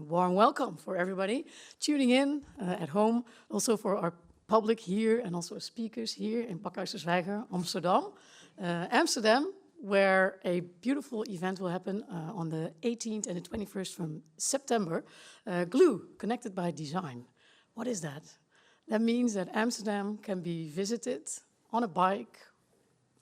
Warm welcome for everybody tuning in at home, also for our public here and also speakers here in Pakhuis de Zwijger, Amsterdam. Amsterdam, where a beautiful event will happen on the 18th and the 21st from September. Glue, Connected by Design. What is that? That means that Amsterdam can be visited on a bike,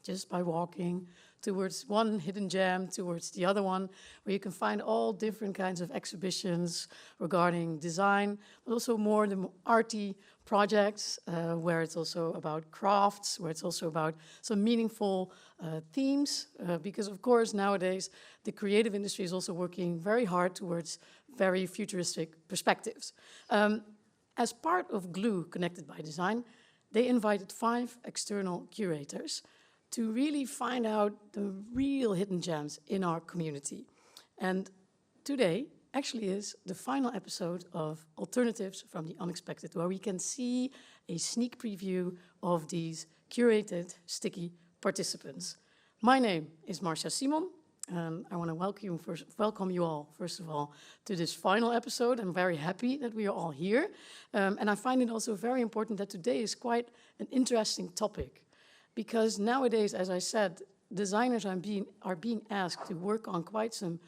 just by walking, towards one hidden gem, towards the other one, where you can find all different kinds of exhibitions regarding design, but also more the arty projects, where it's also about crafts, where it's also about some meaningful themes, because of course nowadays the creative industry is also working very hard towards very futuristic perspectives. As part of Glue, Connected by Design, they invited 5 external curators to really find out the real hidden gems in our community. And today actually is the final episode of Alternatives from the Unexpected, where we can see a sneak preview of these curated sticky participants. My name is Marsha Simon. I want to welcome you all, first of all, to this final episode. I'm very happy that we are all here. And I find it also very important that today is quite an interesting topic. Because nowadays, as I said, designers are being asked to work on quite some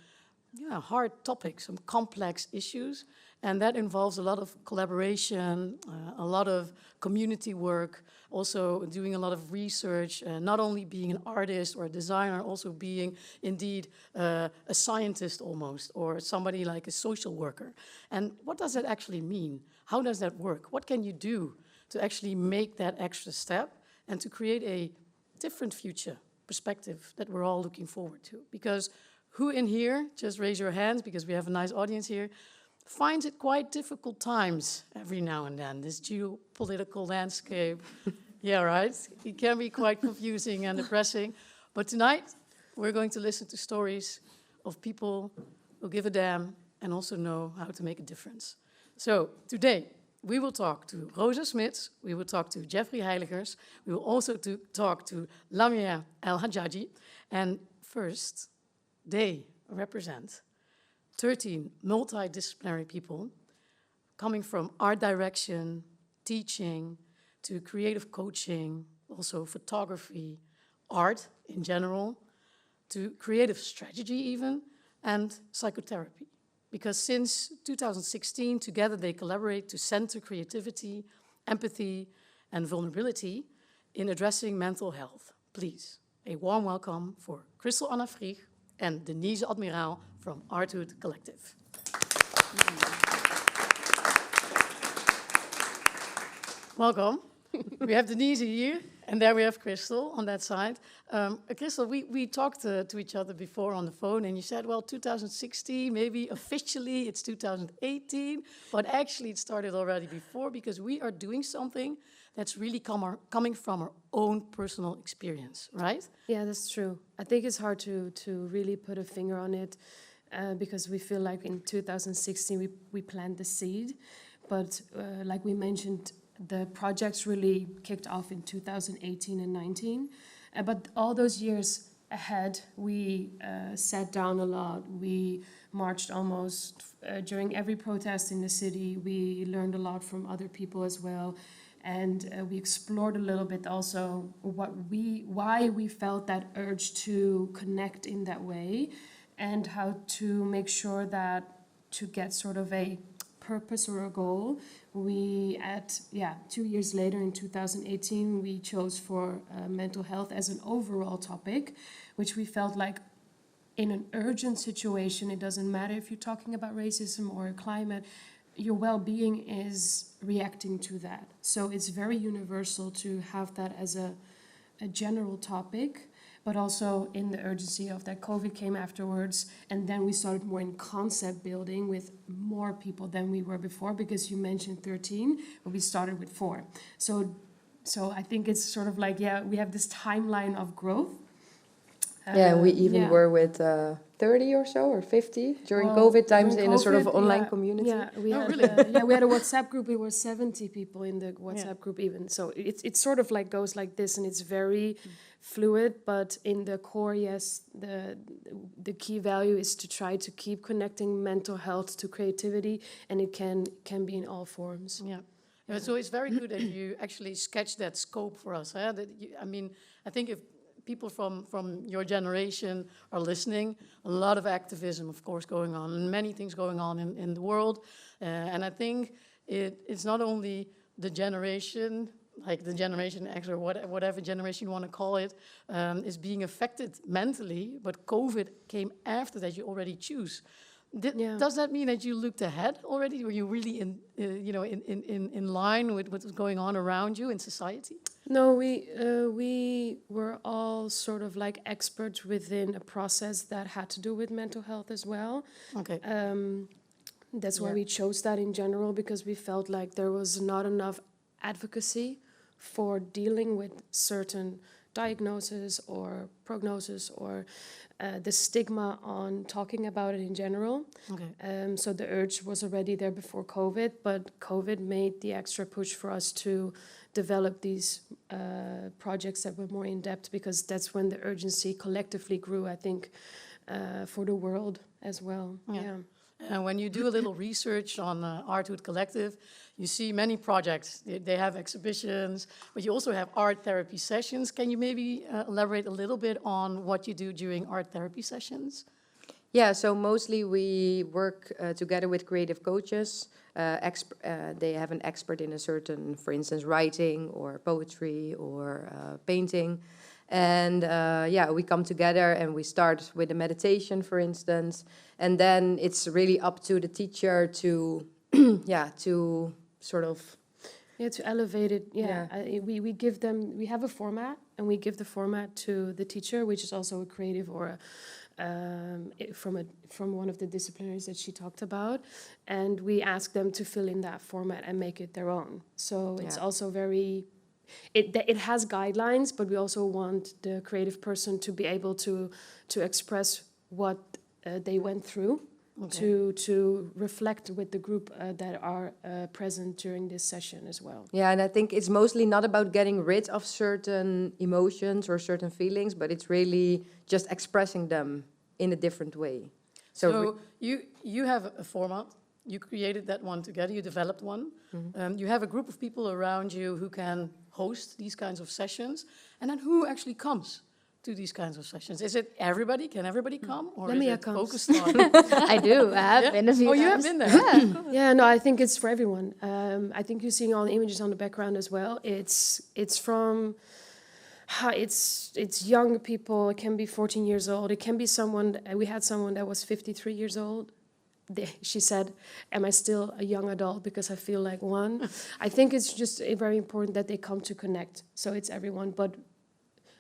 hard topics, some complex issues, and that involves a lot of collaboration, a lot of community work, also doing a lot of research, not only being an artist or a designer, also being indeed a scientist almost, or somebody like a social worker. And what does that actually mean? How does that work? What can you do to actually make that extra step and to create a different future perspective that we're all looking forward to? Because who in here, just raise your hands because we have a nice audience here, finds it quite difficult times every now and then, this geopolitical landscape? Yeah, right? It can be quite confusing and depressing. But tonight, we're going to listen to stories of people who give a damn and also know how to make a difference. So today, we will talk to Rosa Smits, we will talk to Jeffrey Heiligers, we will also talk to Lamiae El Hajjaji, and first, they represent 13 multidisciplinary people coming from art direction, teaching, to creative coaching, also photography, art in general, to creative strategy even, and psychotherapy. Because since 2016, together they collaborate to center creativity, empathy, and vulnerability in addressing mental health. Please, a warm welcome for Kristel Frich and Denise Admiraal from Arthood Collective. Welcome. We have Denise here, and there we have Kristel on that side. Kristel, we talked to each other before on the phone, and you said, well, 2016, maybe officially it's 2018, but actually it started already before because we are doing something that's really coming from our own personal experience, right? Yeah, that's true. I think it's hard to really put a finger on it because we feel like in 2016 we planted the seed, but like we mentioned, the projects really kicked off in 2018 and 19. But all those years ahead, we sat down a lot. We marched almost during every protest in the city. We learned a lot from other people as well. And we explored a little bit also why we felt that urge to connect in that way and how to make sure that to get sort of a purpose or a goal, 2 years later in 2018, we chose for mental health as an overall topic, which we felt like in an urgent situation, it doesn't matter if you're talking about racism or climate, your well-being is reacting to that. So it's very universal to have that as a general topic, but also in the urgency of that COVID came afterwards, and then we started more in concept building with more people than we were before, because you mentioned 13, but we started with 4. So I think it's sort of like, we have this timeline of growth. Yeah, and we even Yeah. were with 30 or so, or 50 during Well, COVID times during in a sort of COVID, online yeah, community. Yeah, we Oh, had really? we had a WhatsApp group. We were 70 people in the WhatsApp group even. So it's sort of like goes like this, and it's very fluid. But in the core, yes, the key value is to try to keep connecting mental health to creativity, and it can be in all forms. Yeah. Yeah, so it's very good that you actually sketch that scope for us. That I mean, I think if people from your generation are listening, a lot of activism, of course, going on, and many things going on in the world. And I think it's not only the generation, like the Generation X or whatever generation you want to call it, is being affected mentally, but COVID came after that. You already choose. Does that mean that you looked ahead already? Were you really in line with what was going on around you in society? No, we were all sort of like experts within a process that had to do with mental health as well. Okay. That's why we chose that in general, because we felt like there was not enough advocacy for dealing with certain diagnosis or prognosis or the stigma on talking about it in general. Okay. So the urge was already there before COVID, but COVID made the extra push for us to develop these projects that were more in depth, because that's when the urgency collectively grew, I think, for the world as well. Yeah. And when you do a little research on Arthood Collective, you see many projects. They have exhibitions, but you also have art therapy sessions. Can you maybe elaborate a little bit on what you do during art therapy sessions? Yeah, so mostly we work together with creative coaches. They have an expert in a certain, for instance, writing or poetry or painting. And we come together and we start with a meditation, for instance. And then it's really up to the teacher to, to sort of... Yeah, to elevate it. We give them, we have a format, and we give the format to the teacher, which is also a creative or from one of the disciplinaries that she talked about, and we ask them to fill in that format and make it their own. So it's also very, it has guidelines, but we also want the creative person to be able to express what they went through. Okay. To reflect with the group that are present during this session as well. Yeah, and I think it's mostly not about getting rid of certain emotions or certain feelings, but it's really just expressing them in a different way. So you have a format, you created that one together, you developed one. Mm-hmm. You have a group of people around you who can host these kinds of sessions, and then who actually comes to these kinds of sessions? Is it everybody? Can everybody come? Or is it focused on... I do. I have been a few times. You have been there? Yeah. Yeah, no, I think it's for everyone. I think you're seeing all the images on the background as well. It's young people. It can be 14 years old. It can be someone... We had someone that was 53 years old. She said, am I still a young adult because I feel like one? I think it's just very important that they come to connect. So it's everyone, but...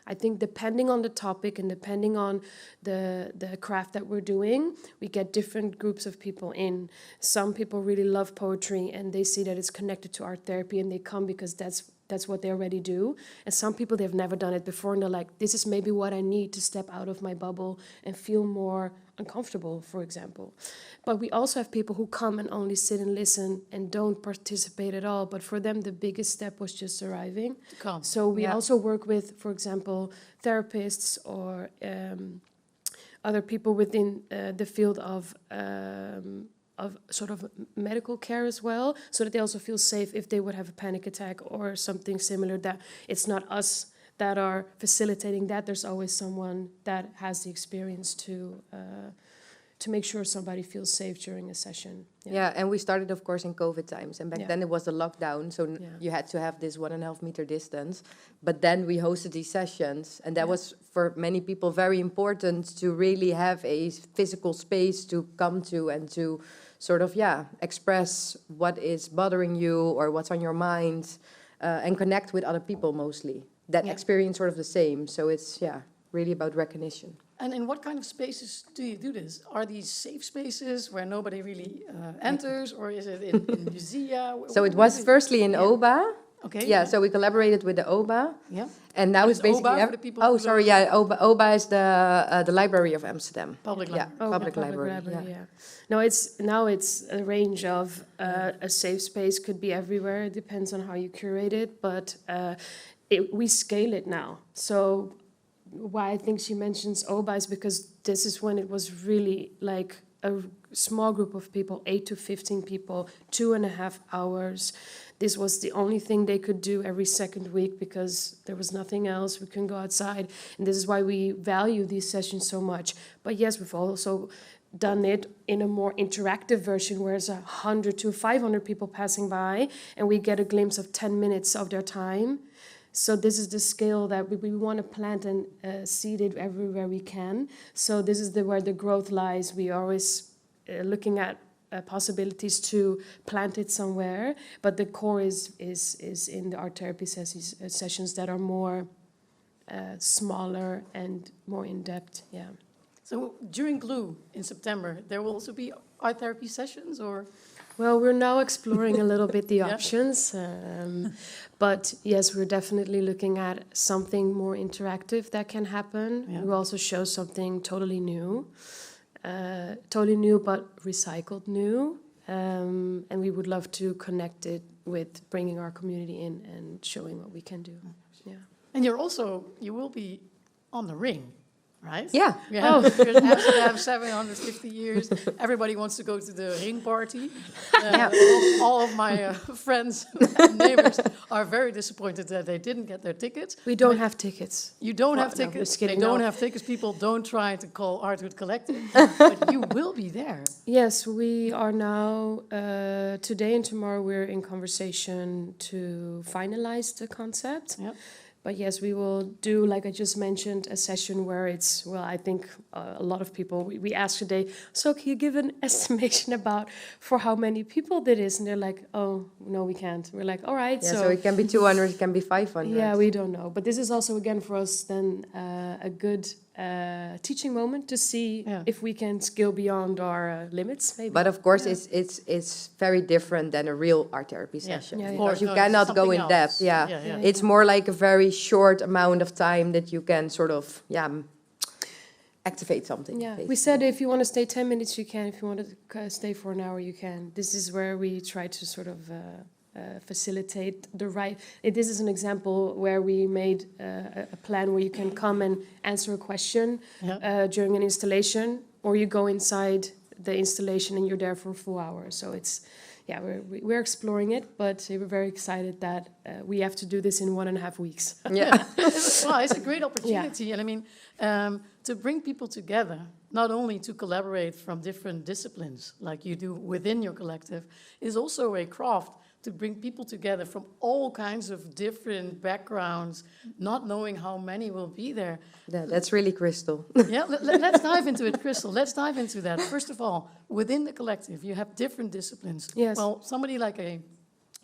I think depending on the topic and depending on the craft that we're doing, we get different groups of people in. Some people really love poetry and they see that it's connected to art therapy and they come because that's what they already do. And some people, they've never done it before and they're like, this is maybe what I need to step out of my bubble and feel more uncomfortable, for example. But we also have people who come and only sit and listen and don't participate at all. But for them, the biggest step was just arriving. Come. So we also work with, for example, therapists or other people within the field of sort of medical care as well, so that they also feel safe if they would have a panic attack or something similar, that it's not us that are facilitating that. There's always someone that has the experience to make sure somebody feels safe during a session. Yeah, and we started, of course, in COVID times. And back then it was the lockdown, so you had to have this 1.5 meter distance. But then we hosted these sessions, and that was, for many people, very important to really have a physical space to come to and to sort of, express what is bothering you or what's on your mind, and connect with other people mostly that experience sort of the same. So it's, really about recognition. And in what kind of spaces do you do this? Are these safe spaces where nobody really enters, or is it in musea? So it was firstly in OBA, Okay. Yeah, so we collaborated with the OBA. Yeah. And now What it's is basically... OBA for the people Oh, who sorry, don't- yeah, OBA is the Library of Amsterdam. Public library. Yeah, Oh, public library, yeah. yeah. No, it's a range of a safe space could be everywhere. It depends on how you curate it, but we scale it now. So why I think she mentions OBA is because this is when it was really like a small group of people, 8 to 15 people, 2.5 hours. This was the only thing they could do every second week because there was nothing else. We couldn't go outside. And this is why we value these sessions so much. But yes, we've also done it in a more interactive version where it's 100 to 500 people passing by and we get a glimpse of 10 minutes of their time. So this is the scale that we want to plant and seed it everywhere we can. So this is where the growth lies. We are always looking at possibilities to plant it somewhere, but the core is in the art therapy sessions that are more smaller and more in depth. Yeah. So during Glue in September, there will also be art therapy sessions, or? Well, we're now exploring a little bit the Yeah. options, but yes, we're definitely looking at something more interactive that can happen. Yeah. We also show something totally new but recycled new, and we would love to connect it with bringing our community in and showing what we can do. Yeah. And you will be on the ring, right? Yeah. We have, Amsterdam 750 years. Everybody wants to go to the ring party. All of my friends and neighbors are very disappointed that they didn't get their tickets. We don't have tickets. You don't Well, have no, tickets. just kidding, They don't no. have tickets. People don't try to call Arthood Collective, but you will be there. Yes, we are now, today and tomorrow, we're in conversation to finalize the concept. Yep. But yes, we will do, like I just mentioned, a session where it's, well, I think a lot of people, we asked today, so can you give an estimation about for how many people that is? And they're like, oh, no, we can't. We're like, all right. Yeah, so it can be 200, it can be 500. Yeah, we don't know. But this is also, again, for us then a good teaching moment to see if we can scale beyond our limits, maybe. But of course, it's very different than a real art therapy session. Yeah, yeah. Because you No, it's cannot go something in else. depth. Yeah. Yeah. It's more like a very short amount of time that you can sort of, activate something. Yeah, we basically. said if you want to stay 10 minutes, you can. If you want to stay for an hour, you can. This is where we try to sort of facilitate the right. This is an example where we made a plan where you can come and answer a question during an installation, or you go inside the installation and you're there for a full hour. So it's, we're exploring it, but we're very excited that we have to do this in 1.5 weeks. Yeah. Well, it's a great opportunity, and I mean, to bring people together, not only to collaborate from different disciplines like you do within your collective, is also a craft to bring people together from all kinds of different backgrounds, not knowing how many will be there. That's really Kristel. Yeah, let's dive into it, Kristel. Let's dive into that. First of all, within the collective, you have different disciplines. Yes. Well, somebody like a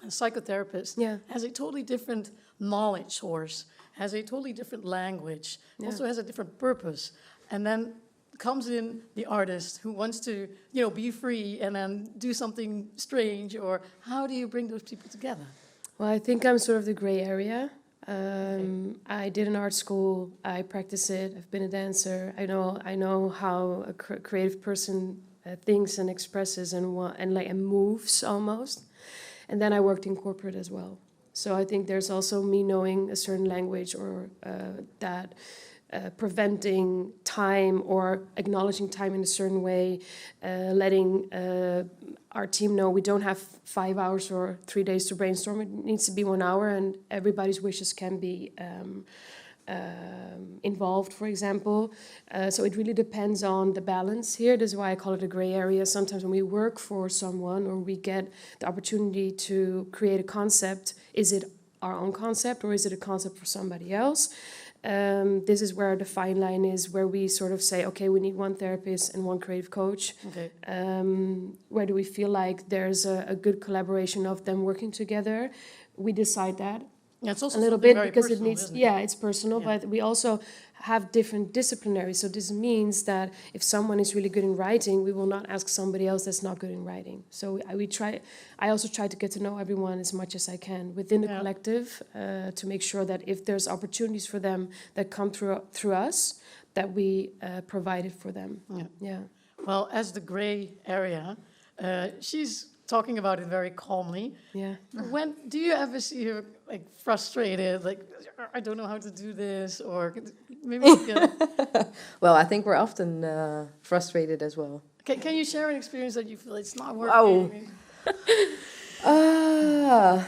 psychotherapist has a totally different knowledge source, has a totally different language, also has a different purpose. And then comes in the artist who wants to, be free and then do something strange, or how do you bring those people together? Well, I think I'm sort of the gray area. I did an art school. I practice it. I've been a dancer. I know how a creative person thinks and expresses and moves almost. And then I worked in corporate as well. So I think there's also me knowing a certain language, or that preventing time or acknowledging time in a certain way, letting our team know we don't have 5 hours or 3 days to brainstorm. It needs to be 1 hour, and everybody's wishes can be involved, for example. So it really depends on the balance here. This is why I call it a gray area. Sometimes when we work for someone or we get the opportunity to create a concept, is it our own concept or is it a concept for somebody else? This is where the fine line is, where we sort of say, okay, we need one therapist and one creative coach. Okay. Where do we feel like there's a good collaboration of them working together? We decide that. Yeah, it's also a little something bit very because it personal, needs, isn't it? yeah, it's personal, Yeah. but we also have different disciplinaries. So this means that if someone is really good in writing, we will not ask somebody else that's not good in writing. So I also try to get to know everyone as much as I can within the Yeah. collective to make sure that if there's opportunities for them that come through us, that we provide it for them. Yeah. Yeah. Well, as the gray area, she's talking about it very calmly. Yeah. When do you ever see her like frustrated, like I don't know how to do this, or maybe you can, Well, I think we're often frustrated as well. can you share an experience that you feel it's not Wow. working?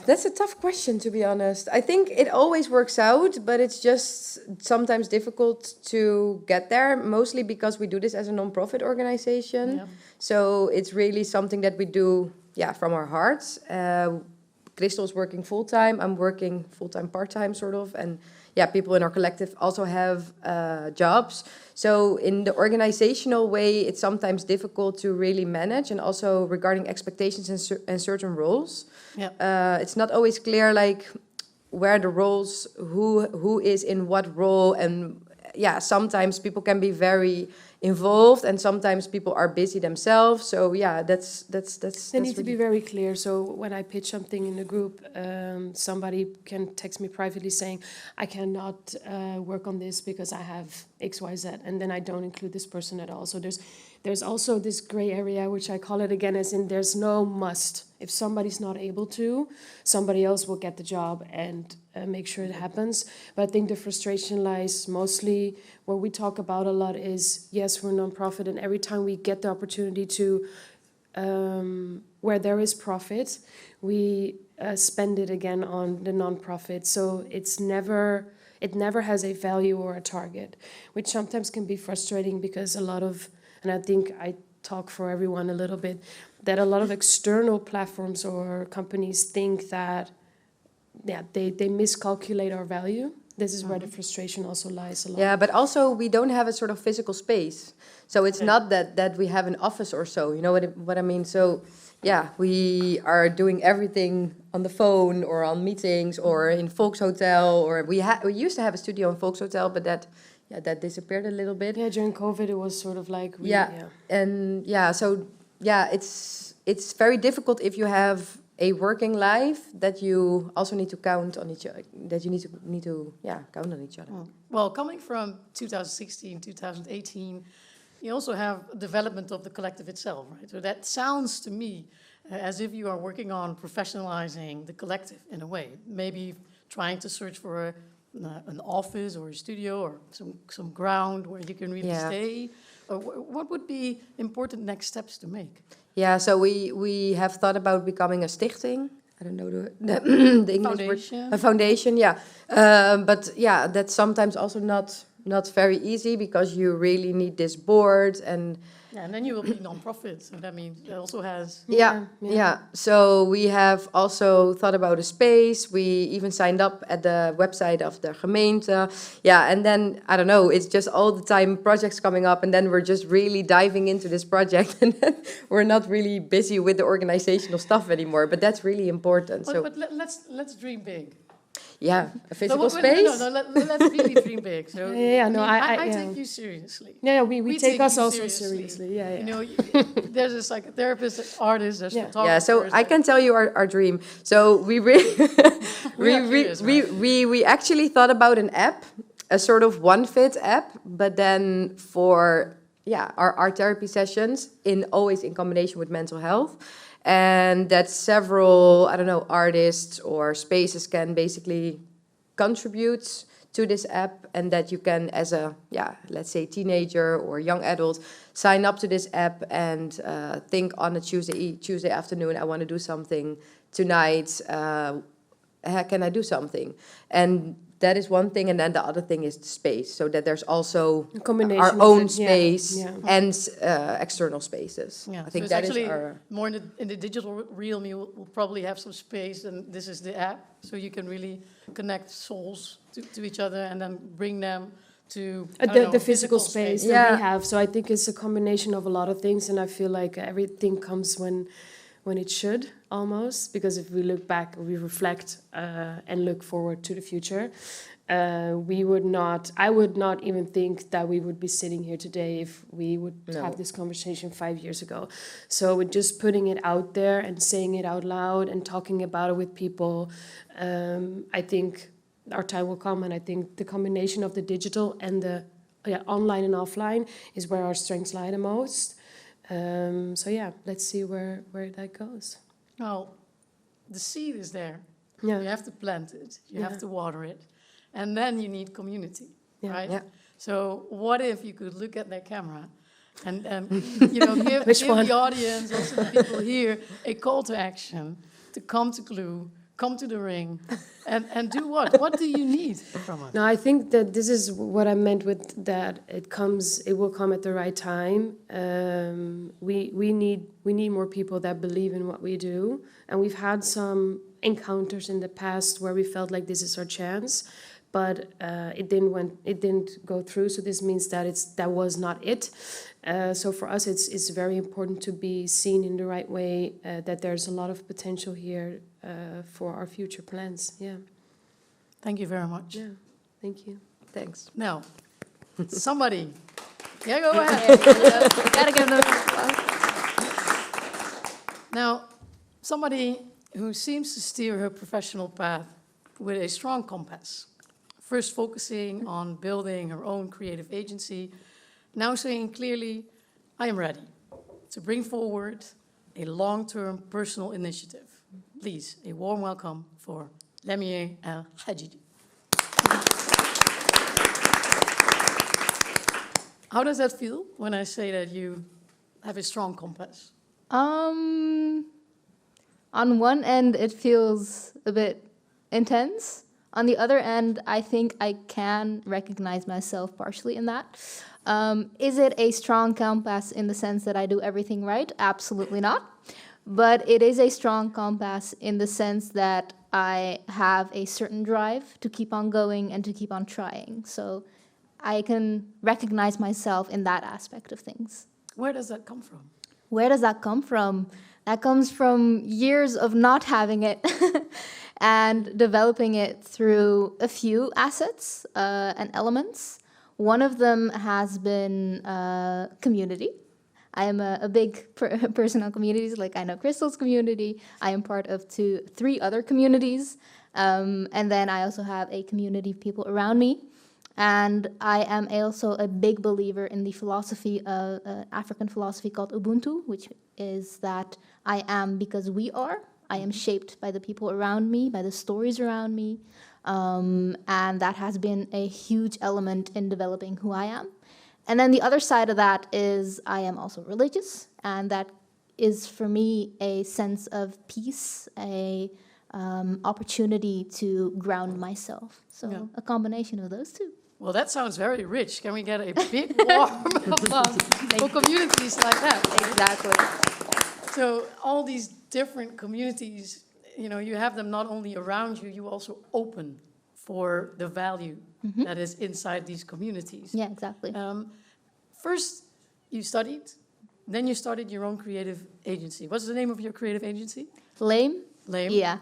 That's a tough question, to be honest. I think it always works out, but it's just sometimes difficult to get there, mostly because we do this as a non-profit organization. Yeah. So it's really something that we do, from our hearts. Kristel's working full-time, I'm working full-time, part-time, sort of, and people in our collective also have jobs. So in the organizational way, it's sometimes difficult to really manage, and also regarding expectations and certain roles. Yeah. It's not always clear, like, where the roles, who is in what role, and sometimes people can be very involved, and sometimes people are busy themselves. So that's They need to be very clear. So when I pitch something in the group, somebody can text me privately saying, I cannot work on this because I have X, Y, Z, and then I don't include this person at all. So there's also this gray area, which I call it again, as in there's no must. If somebody's not able to, somebody else will get the job and make sure it happens. But I think the frustration lies mostly, what we talk about a lot is, yes, we're nonprofit, and every time we get the opportunity to, where there is profit, we spend it again on the nonprofit. So it never has a value or a target, which sometimes can be frustrating because a lot of, and I think I talk for everyone a little bit, that a lot of external platforms or companies think that, they miscalculate our value. This is where the frustration also lies a lot. Yeah, but also we don't have a sort of physical space. So it's not that we have an office or so, you know what I mean? So we are doing everything on the phone or on meetings or in Volkshotel, or we used to have a studio in Volkshotel, but that disappeared a little bit. Yeah, during COVID it was sort of like... It's very difficult if you have a working life that you also need to count on each other, that you need to count on each other. Well, coming from 2016, 2018, you also have development of the collective itself, right? So that sounds to me as if you are working on professionalizing the collective in a way, maybe trying to search for an office or a studio or some ground where you can really stay. Or what would be important next steps to make? Yeah, so we have thought about becoming a stichting. I don't know the English Foundation. word. A foundation, but that's sometimes also not very easy because you really need this board and... Yeah, and then you will be non-profit, so that means it also has... Yeah. So we have also thought about a space. We even signed up at the website of the gemeente. Yeah, and then, I don't know, it's just all the time projects coming up, and then we're just really diving into this project, and then we're not really busy with the organizational stuff anymore, but that's really important. But let's dream big. Yeah, a physical No, space. Let's really dream big. So I take you seriously. Yeah, we take us you also seriously. Yeah. You know, there's a psychotherapist, there's artists, there's photographers. Yeah, so I can tell you our dream. So we really, we actually thought about an app, a sort of one-fit app, but then for our art therapy sessions, always in combination with mental health. And that several, artists or spaces can basically contribute to this app, and that you can, as a, let's say teenager or young adult, sign up to this app and think on a Tuesday afternoon, I want to do something tonight, can I do something? And that is one thing, and then the other thing is the space, so that there's also our own space and external spaces. Yeah, I think so that is our... more in the digital realm. You will probably have some space, and this is the app, so you can really connect souls to each other and then bring them to the physical space that we have. So I think it's a combination of a lot of things, and I feel like everything comes when when it should, almost, because if we look back, we reflect and look forward to the future, I would not even think that we would be sitting here today if we would have this conversation 5 years ago. So with just putting it out there and saying it out loud and talking about it with people, I think our time will come, and I think the combination of the digital and the online and offline is where our strengths lie the most. So yeah, let's see where that goes. Now, the seed is there. Yeah. You have to plant it. You have to water it. And then you need community, right? Yeah. So what if you could look at that camera and give the audience, also the people here, a call to action to come to Glue, come to the ring, and do what? What do you need from us? No, I think that this is what I meant with that. It will come at the right time. We need more people that believe in what we do, and we've had some encounters in the past where we felt like this is our chance, but it didn't go through. So this means that was not it. So for us, it's very important to be seen in the right way. That there's a lot of potential here for our future plans. Yeah. Thank you very much. Yeah. Thank you. Thanks. Now, somebody. Yeah, go ahead. Gotta give them. Now, somebody who seems to steer her professional path with a strong compass, first focusing on building her own creative agency, now saying clearly, I am ready to bring forward a long-term personal initiative. Please, a warm welcome for Lamiae El Hajjaji. How does that feel when I say that you have a strong compass? On one end, it feels a bit intense. On the other end, I think I can recognize myself partially in that. Is it a strong compass in the sense that I do everything right? Absolutely not. But it is a strong compass in the sense that I have a certain drive to keep on going and to keep on trying. So I can recognize myself in that aspect of things. Where does that come from? Where does that come from? That comes from years of not having it and developing it through a few assets and elements. One of them has been community. I am a big person on communities, like I know Kristel's community. I am part of 3 other communities. And then I also have a community of people around me. And I am also a big believer in the philosophy, African philosophy called Ubuntu, which is that I am because we are. I am shaped by the people around me, by the stories around me. And that has been a huge element in developing who I am. And then the other side of that is I am also religious. And that is for me a sense of peace, a opportunity to ground myself. So a combination of those two. Well, that sounds very rich. Can we get a big warm applause for communities like that? Exactly. So all these different communities, you have them not only around you, you also open for the value that is inside these communities. Yeah, exactly. First, you studied, then you started your own creative agency. What's the name of your creative agency? Lame? Lame? Yeah.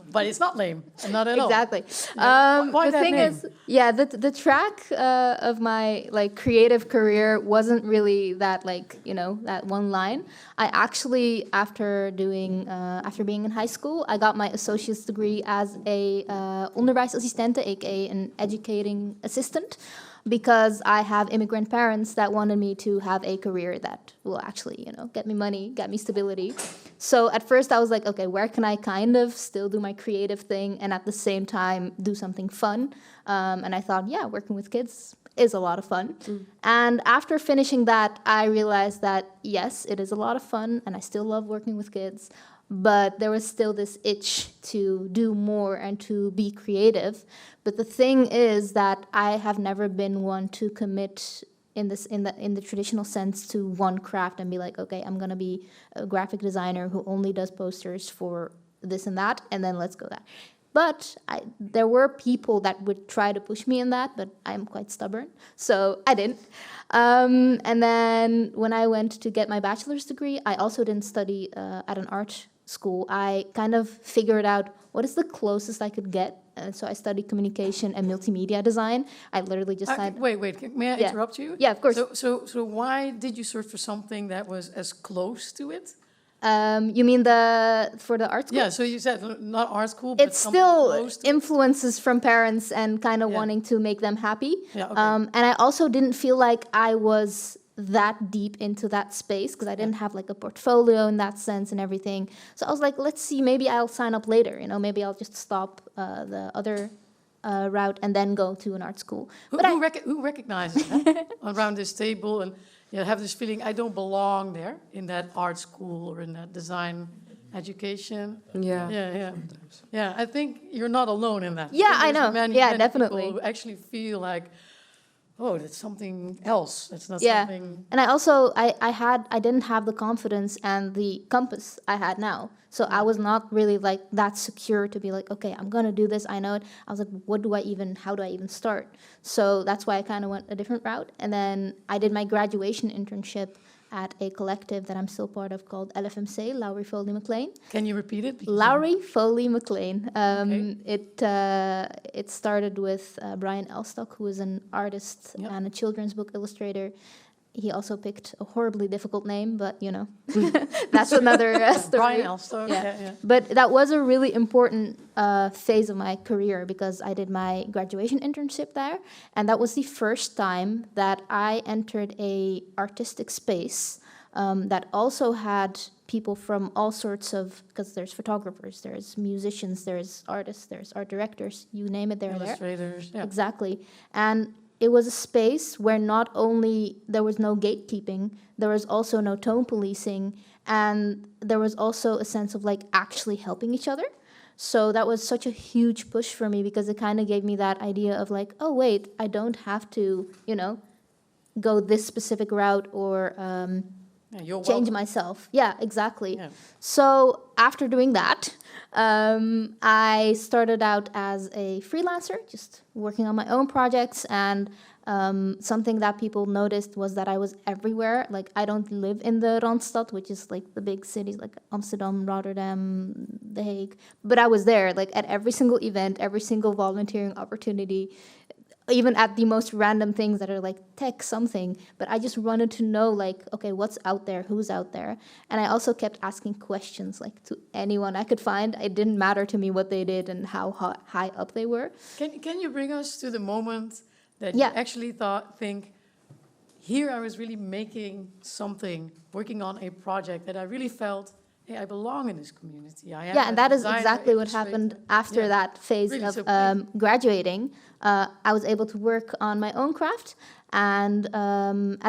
But it's not lame, not at all. Exactly. Why the that thing name? is, the track of my creative career wasn't really that that one line. I actually, after being in high school, I got my associate's degree as a onderwijsassistente, aka an educating assistant, because I have immigrant parents that wanted me to have a career that will actually, get me money, get me stability. So at first I was like, okay, where can I kind of still do my creative thing and at the same time do something fun? And I thought, yeah, working with kids is a lot of fun. And after finishing that, I realized that, yes, it is a lot of fun and I still love working with kids. But there was still this itch to do more and to be creative. But the thing is that I have never been one to commit in the traditional sense to one craft and be like, okay, I'm gonna be a graphic designer who only does posters for this and that, and then let's go that. But there were people that would try to push me in that, but I'm quite stubborn, so I didn't. And then when I went to get my bachelor's degree, I also didn't study at an art school, I kind of figured out what is the closest I could get. And so I studied communication and multimedia design. I literally just had... Wait, may I Yeah. interrupt you? Yeah, of course. So why did you search for something that was as close to it? You mean for the art school? Yeah, so you said not art school, but It's something still close to influences from parents and kind of Yeah. wanting to make them happy. Yeah, okay. And I also didn't feel like I was that deep into that space because I didn't have like a portfolio in that sense and everything. So I was like, let's see, maybe I'll sign up later. You know, maybe I'll just stop the other route and then go to an art school. Who recognizes that around this table and have this feeling I don't belong there in that art school or in that design education? Yeah. Yeah, I think you're not alone in that. Yeah, think I there's know. Many, Yeah, many definitely. people who actually feel like, oh, that's something else. That's not Yeah, something. and I also I didn't have the confidence and the compass I had now. So I was not really like that secure to be like, okay, I'm gonna do this. I know it. I was like, how do I even start? So that's why I kind of went a different route. And then I did my graduation internship at a collective that I'm still part of called LFMC, Lowry Foley McLean. Can you repeat it? Because Lowry Foley McLean. Okay. It started with Brian Elstock, who is an artist Yep. and a children's book illustrator. He also picked a horribly difficult name, but that's another story. Brian Elstock. Yeah. But that was a really important phase of my career because I did my graduation internship there, and that was the first time that I entered a artistic space that also had people from all sorts of, because there's photographers, there's musicians, there's artists, there's art directors, you name it, they're there. Illustrators. Yeah. Exactly. And it was a space where not only there was no gatekeeping, there was also no tone policing, and there was also a sense of like actually helping each other. So that was such a huge push for me because it kind of gave me that idea of like, oh wait, I don't have to, go this specific route or Yeah, you're change welcome. myself. Yeah, exactly. Yeah. So after doing that, I started out as a freelancer, just working on my own projects. And something that people noticed was that I was everywhere. Like, I don't live in the Randstad, which is like the big cities like Amsterdam, Rotterdam, The Hague. But I was there, like at every single event, every single volunteering opportunity, even at the most random things that are like tech something, but I just wanted to know like, okay, what's out there, who's out there? And I also kept asking questions like to anyone I could find. It didn't matter to me what they did and how high up they were. Can you bring us to the moment that Yeah. you actually think, here I was really making something, working on a project that I really felt, hey, I belong in this community. I am Yeah, and a that is designer, exactly what illustrator. happened after Yeah. that phase Really, of so please. graduating. I was able to work on my own craft, and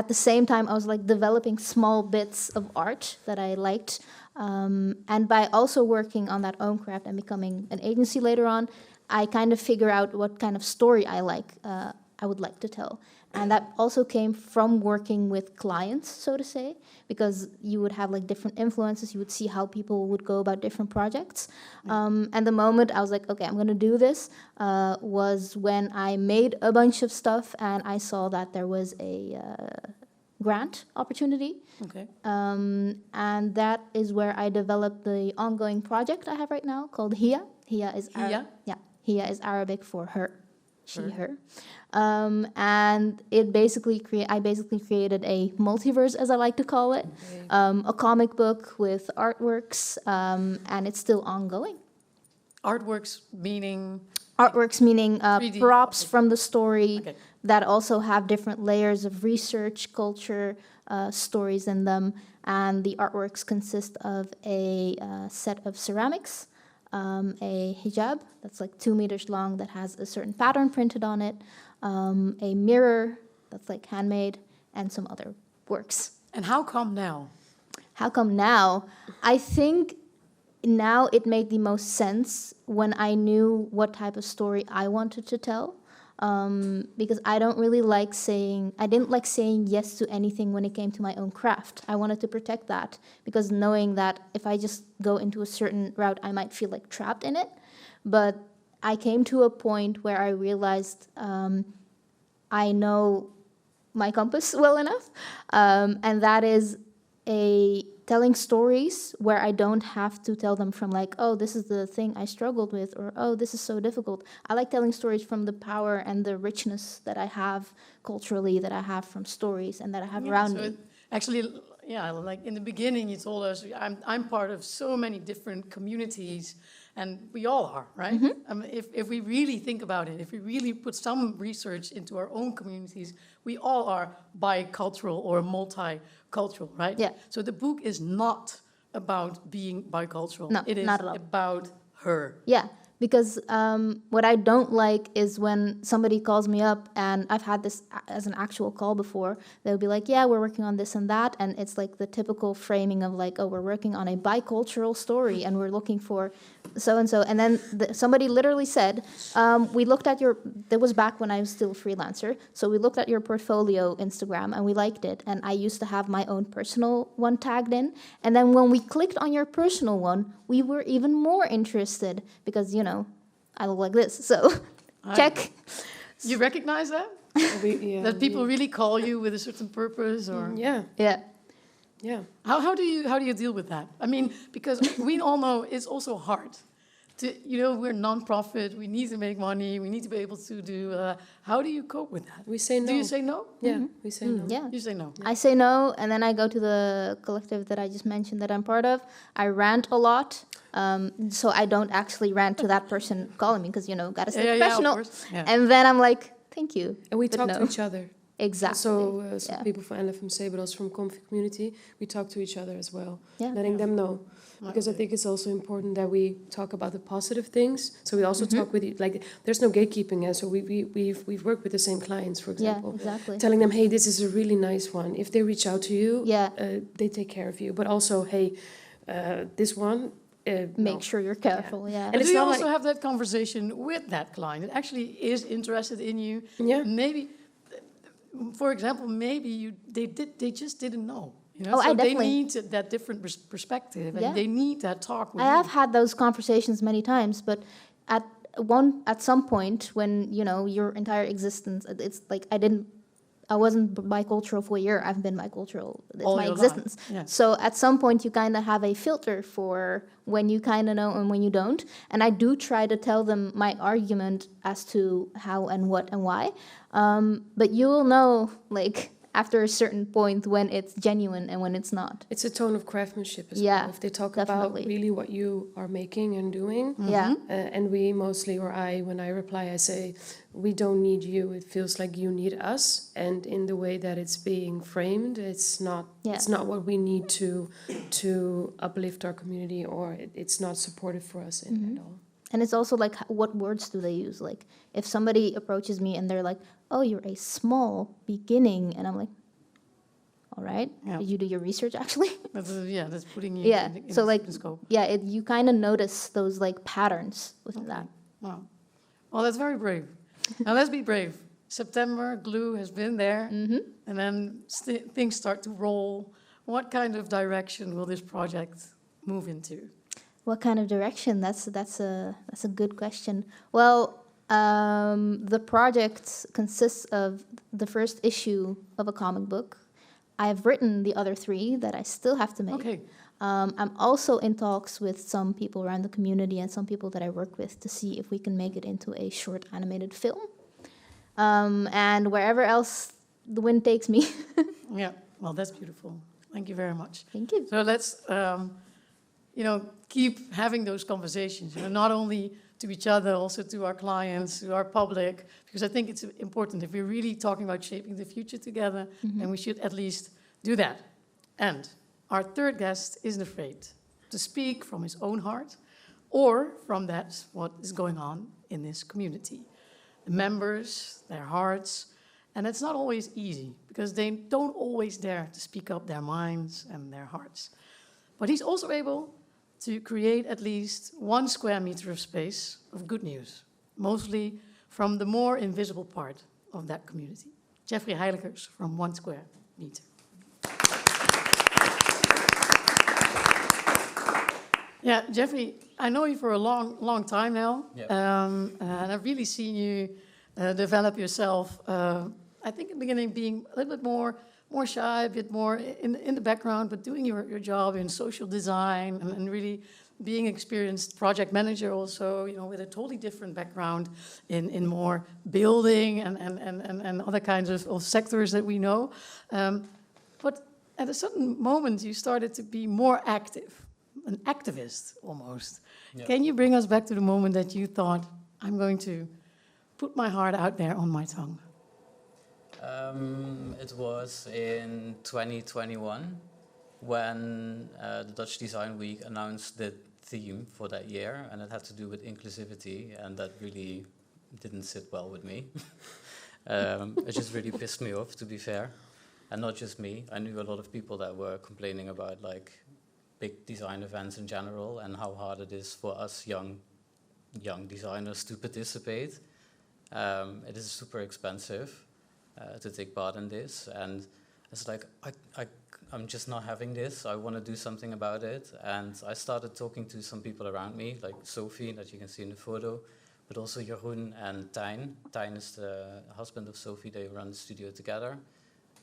at the same time, I was like developing small bits of art that I liked. And by also working on that own craft and becoming an agency later on, I kind of figure out what kind of story I would like to tell. And that also came from working with clients, so to say, because you would have like different influences. You would see how people would go about different projects. And the moment I was like, okay, I'm going to do this, was when I made a bunch of stuff and I saw that there was a grant opportunity. Okay. And that is where I developed the ongoing project I have right now called Hia. Hia is Hia is Arabic for her. She, her. And it basically I basically created a multiverse, as I like to call it, a comic book with artworks, and it's still ongoing. Artworks meaning? Artworks meaning 3D, props okay. from the story Okay. that also have different layers of research, culture, stories in them. And the artworks consist of a set of ceramics, a hijab that's like 2 meters long that has a certain pattern printed on it, a mirror that's like handmade, and some other works. And how come now? How come now? I think now it made the most sense when I knew what type of story I wanted to tell. Because I didn't like saying yes to anything when it came to my own craft. I wanted to protect that because knowing that if I just go into a certain route, I might feel like trapped in it. But I came to a point where I realized I know my compass well enough, and that is a telling stories where I don't have to tell them from like, oh, this is the thing I struggled with, or oh, this is so difficult. I like telling stories from the power and the richness that I have culturally, that I have from stories and that I have around me. Actually, yeah, like in the beginning, you told us I'm part of so many different communities, and we all are, right? If we really think about it, if we really put some research into our own communities, we all are bicultural or multicultural, right? Yeah. So the book is not about being bicultural. No, it is not at all. about her. Yeah, because what I don't like is when somebody calls me up, and I've had this as an actual call before. They'll be like, yeah, we're working on this and that, and it's like the typical framing of like, oh, we're working on a bicultural story, and we're looking for so-and-so. And then somebody literally said, we looked at that was back when I was still a freelancer, so we looked at your portfolio Instagram, and we liked it, and I used to have my own personal one tagged in, and then when we clicked on your personal one, we were even more interested, because, you know, I look like this, so check. You recognize that? That people really call you with a certain purpose, or Yeah. How do you deal with that? I mean, because we all know it's also hard. We're non-profit. We need to make money. We need to be able to do. How do you cope with that? We say no. Do you say no? Yeah, we say no. Yeah. You say no. I say no, and then I go to the collective that I just mentioned that I'm part of. I rant a lot, so I don't actually rant to that person calling me, because, you know, gotta stay professional. Of course. Yeah. And then I'm like, thank you. And we but talk no. to each other. Exactly. So some people from LFMC, but also from Comfy Community, we talk to each other as well, letting them know. Because I think it's also important that we talk about the positive things. So we also talk with, like, there's no gatekeeping. So we've worked with the same clients, for example. Yeah, exactly. Telling them, hey, this is a really nice one. If they reach out to you, they take care of you. But also, hey, this one, Make sure you're careful, yeah. And do you also have that conversation with that client that actually is interested in you? Yeah. Maybe, for example, maybe they just didn't know. You know? Oh, So I they definitely- need that different perspective, and they need that talk with I you. have had those conversations many times, but at some point when, you know, your entire existence, it's like I wasn't bicultural for a year. I've been bicultural. It's All my your existence. life, yeah. So at some point you kind of have a filter for when you kind of know and when you don't. And I do try to tell them my argument as to how and what and why. But you will know, like, after a certain point when it's genuine and when it's not. It's a tone of craftsmanship as Yeah, well. If they talk definitely. about really what you are making and doing. Yeah. And we mostly, or when I reply, I say, we don't need you. It feels like you need us. And in the way that it's being framed, it's not what we need to uplift our community, or it's not supportive for us at all. And it's also like, what words do they use? Like, if somebody approaches me and they're like, oh, you're a small beginning. And I'm like, all right, did you do your research actually? That's putting you in so like, the scope. You kind of notice those like patterns within that. Wow. Well, that's very brave. Now let's be brave. September, glue has been there, and then things start to roll. What kind of direction will this project move into? What kind of direction? That's a good question. Well, the project consists of the first issue of a comic book. I've written the other 3 that I still have to make. Okay. I'm also in talks with some people around the community and some people that I work with to see if we can make it into a short animated film. And wherever else the wind takes me. Yeah, well, that's beautiful. Thank you very much. Thank you. So let's, keep having those conversations, not only to each other, also to our clients, to our public, because I think it's important. If we're really talking about shaping the future together, then we should at least do that. And our third guest isn't afraid to speak from his own heart or from what is going on in this community. The members, their hearts, and it's not always easy because they don't always dare to speak up their minds and their hearts. But he's also able to create at least 1 square meter of space of good news, mostly from the more invisible part of that community. Jeffrey Heiligers from 1 square meter. Yeah, Jeffrey, I know you for a long time now, and I've really seen you develop yourself. I think in the beginning being a little bit more more shy, a bit more in the background, but doing your job in social design and really being experienced project manager also, you know, with a totally different background in more building and other kinds of sectors that we know. But at a certain moment, you started to be more active, an activist almost. Yeah. Can you bring us back to the moment that you thought, I'm going to put my heart out there on my tongue? It was in 2021 when the Dutch Design Week announced the theme for that year, and it had to do with inclusivity, and that really didn't sit well with me. It just really pissed me off, to be fair. And not just me. I knew a lot of people that were complaining about like big design events in general and how hard it is for us young designers to participate. It is super expensive to take part in this, and it's like I'm just not having this. I want to do something about it, and I started talking to some people around me, like Sophie, that you can see in the photo, but also Jeroen and Tijn. Tijn is the husband of Sophie. They run the studio together.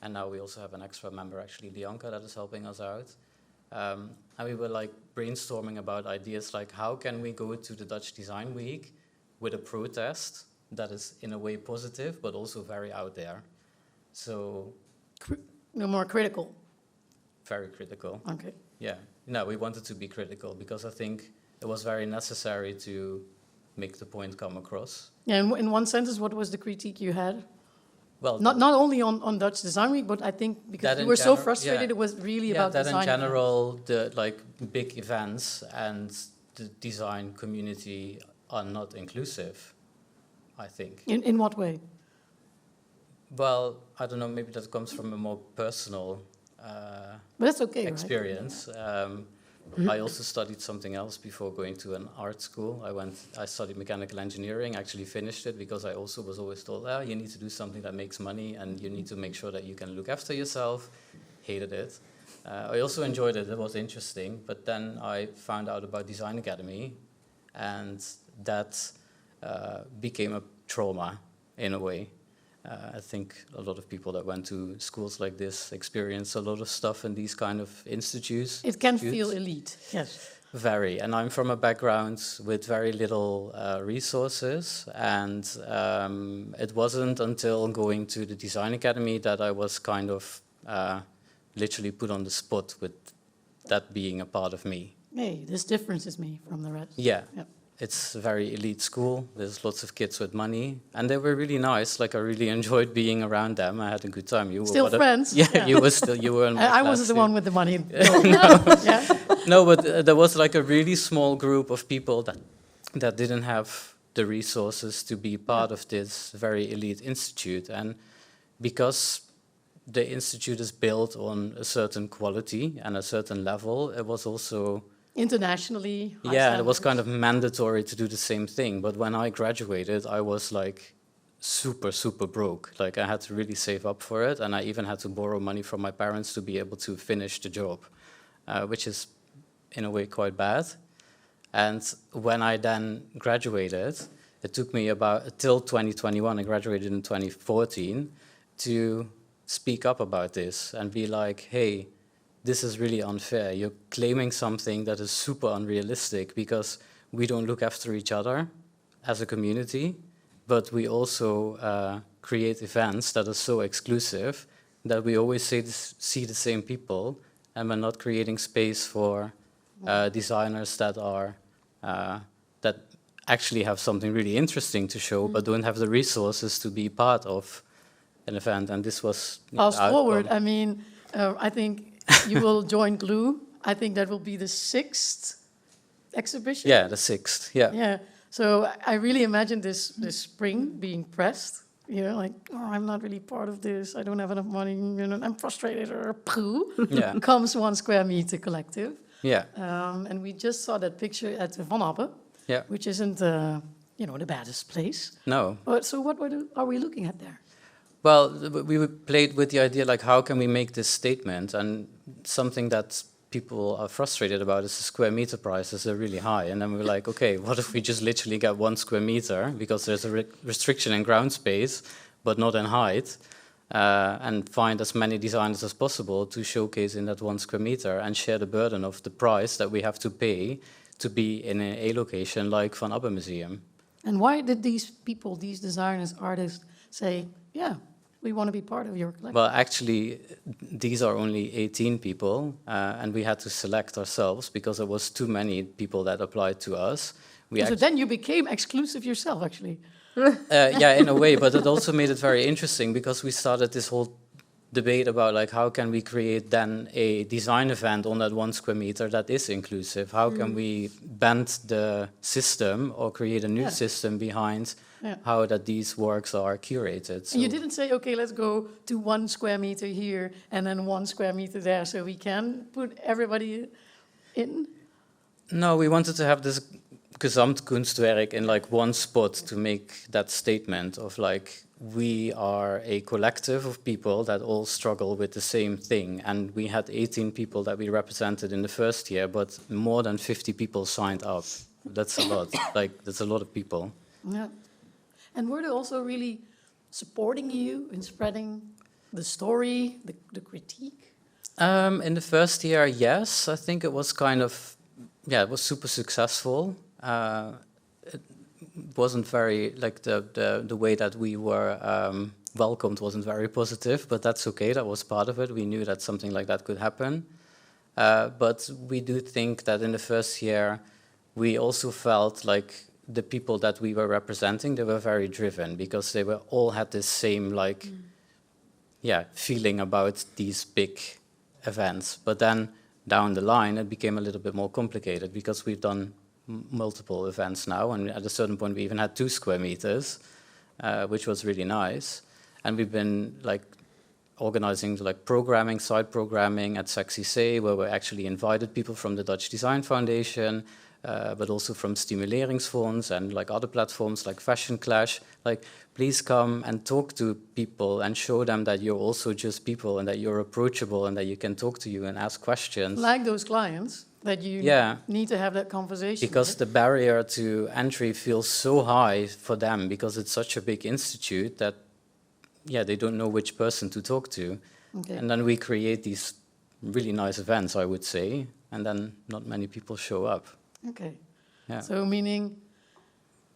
And now we also have an extra member, actually, Lianka, that is helping us out. And we were like brainstorming about ideas like how can we go to the Dutch Design Week with a protest that is in a way positive, but also very out there. So... No more critical. Very critical. Okay. Yeah. No, we wanted to be critical because I think it was very necessary to make the point come across. Yeah, in one sentence, what was the critique you had? Well, not only on Dutch Design Week, but I think because you were so frustrated, it was really about design. Yeah, that in general, the like big events and the design community are not inclusive, I think. In what way? Well, I don't know, maybe that comes from a more personal but that's okay, experience. Right? I also studied something else before going to an art school. I studied mechanical engineering, actually finished it because I also was always told, you need to do something that makes money and you need to make sure that you can look after yourself. Hated it. I also enjoyed it, it was interesting, but then I found out about Design Academy, and that became a trauma in a way. I think a lot of people that went to schools like this experience a lot of stuff in these kind of institutes. It can feel elite, yes. Very, and I'm from a background with very little resources, and it wasn't until going to the Design Academy that I was kind of literally put on the spot with that being a part of me. Hey, this differences me from the rest. Yeah. Yep. It's a very elite school. There's lots of kids with money, and they were really nice. Like I really enjoyed being around them. I had a good time. You were still friends? Yeah, you were. In my I wasn't the one with the money. No. Yeah? No, but there was like a really small group of people that didn't have the resources to be part of this very elite institute, and because the institute is built on a certain quality and a certain level, it was also internationally. Yeah, it was kind of mandatory to do the same thing. But when I graduated, I was like super broke. Like I had to really save up for it, and I even had to borrow money from my parents to be able to finish the job, which is in a way quite bad. And when I then graduated, it took me about till 2021. I graduated in 2014 to speak up about this and be like, hey, this is really unfair. You're claiming something that is super unrealistic because we don't look after each other as a community, but we also create events that are so exclusive that we always see the same people, and we're not creating space for designers that are that actually have something really interesting to show, but don't have the resources to be part of an event. And this was fast forward. I mean, I think you will join Glue. I think that will be the 6th exhibition. Yeah, the 6th. Yeah. Yeah. So I really imagine this spring being pressed. You know, like, oh, I'm not really part of this. I don't have enough money. You know, I'm frustrated. Or pooh. Yeah. Comes 1 Square Meter Collective. Yeah. And we just saw that picture at Van Appe. Yeah. Which isn't, you know, the baddest place. No. So what are we looking at there? Well, we played with the idea, like, how can we make this statement? And something that people are frustrated about is the square meter prices are really high. And then we were like, okay, what if we just literally get 1 square meter? Because there's a restriction in ground space, but not in height. and find as many designers as possible to showcase in that 1 square meter and share the burden of the price that we have to pay to be in a location like Van Abbe Museum. And why did these people, these designers, artists, say, yeah, we want to be part of your collection? Well, actually, these are only 18 people, and we had to select ourselves because there was too many people that applied to us. So then you became exclusive yourself, actually. Yeah, in a way, but it also made it very interesting because we started this whole debate about like how can we create then a design event on that 1 square meter that is inclusive? How can we bend the system or create a new system behind how that these works are curated? So And you didn't say, okay, let's go to 1 square meter here and then 1 square meter there so we can put everybody in? No, we wanted to have this Gesamtkunstwerk in like one spot to make that statement of like we are a collective of people that all struggle with the same thing, and we had 18 people that we represented in the first year, but more than 50 people signed up. That's a lot. Like that's a lot of people. Yeah. And were they also really supporting you in spreading the story, the critique? In the first year, yes, I think it was kind of, yeah, it was super successful. It wasn't very, like the way that we were welcomed wasn't very positive, but that's okay, that was part of it. We knew that something like that could happen. But we do think that in the first year, we also felt like the people that we were representing, they were very driven because they were all had this same like, feeling about these big events. But then down the line, it became a little bit more complicated because we've done multiple events now, and at a certain point we even had 2 square meters, which was really nice. And we've been like organizing like programming, side programming at Sexy Say, where we actually invited people from the Dutch Design Foundation, but also from Stimuleringsfonds and like other platforms like Fashion Clash. Like, please come and talk to people and show them that you're also just people and that you're approachable and that you can talk to you and ask questions. Like those clients that you need to have that conversation. Because the barrier to entry feels so high for them because it's such a big institute that, they don't know which person to talk to. Okay. And then we create these really nice events, I would say, and then not many people show up. Okay. Yeah. So meaning,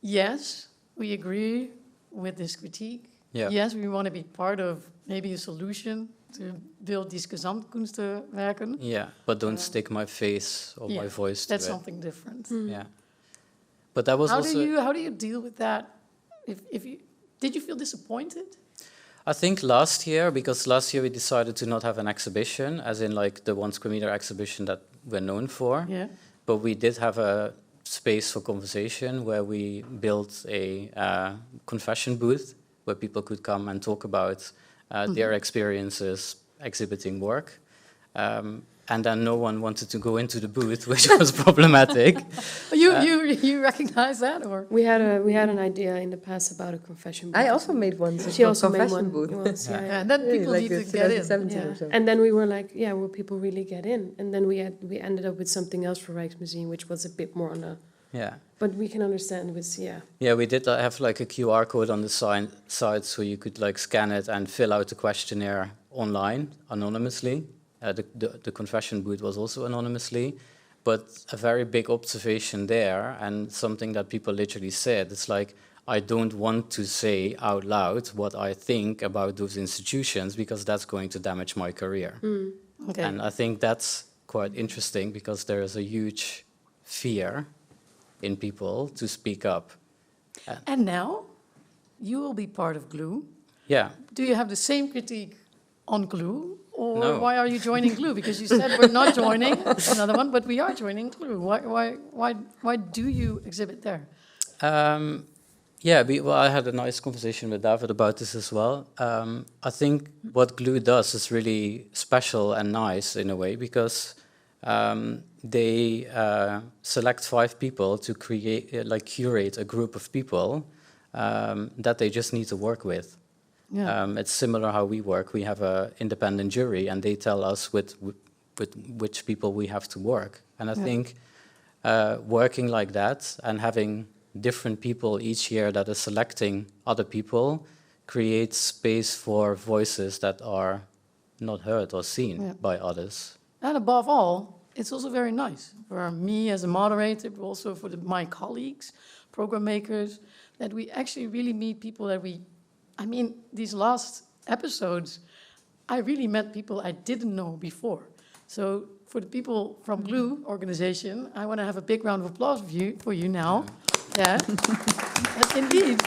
yes, we agree with this critique. Yeah. Yes, we want to be part of maybe a solution to build these Gesamtkunstwerken. Yeah, but don't stick my face or my voice to it. That's something different. Yeah. But that was how also... do you deal with that? Did you feel disappointed? I think last year, because last year we decided to not have an exhibition, as in like the 1 square meter exhibition that we're known for. Yeah. But we did have a space for conversation where we built a confession booth where people could come and talk about their experiences exhibiting work. And then no one wanted to go into the booth, which was problematic. You recognize that, or we had an idea in the past about a confession booth. I also made one. She also made confession one. booth. And then people like need to get in. Or so. And then we were like, will people really get in? And then we ended up with something else for Rijksmuseum, which was a bit more on a. Yeah. But we can understand with Yeah, we did have like a QR code on the side, so you could like scan it and fill out the questionnaire online anonymously. The confession booth was also anonymously, but a very big observation there, and something that people literally said, it's like, I don't want to say out loud what I think about those institutions because that's going to damage my career. Okay. And I think that's quite interesting because there is a huge fear in people to speak up. And now you will be part of GLUE. Yeah. Do you have the same critique on GLUE? Or no. Why are you joining GLUE? Because you said we're not joining another one, but we are joining GLUE. Why do you exhibit there? I had a nice conversation with David about this as well. I think what GLUE does is really special and nice in a way because they select 5 people to curate a group of people that they just need to work with. Yeah. It's similar how we work. We have an independent jury, and they tell us with which people we have to work. And I think working like that and having different people each year that are selecting other people create space for voices that are not heard or seen by others. And above all, it's also very nice for me as a moderator, but also for my colleagues, program makers, that we actually really meet people that these last episodes, I really met people I didn't know before. So for the people from GLUE organization, I want to have a big round of applause for you now. Yeah. But indeed,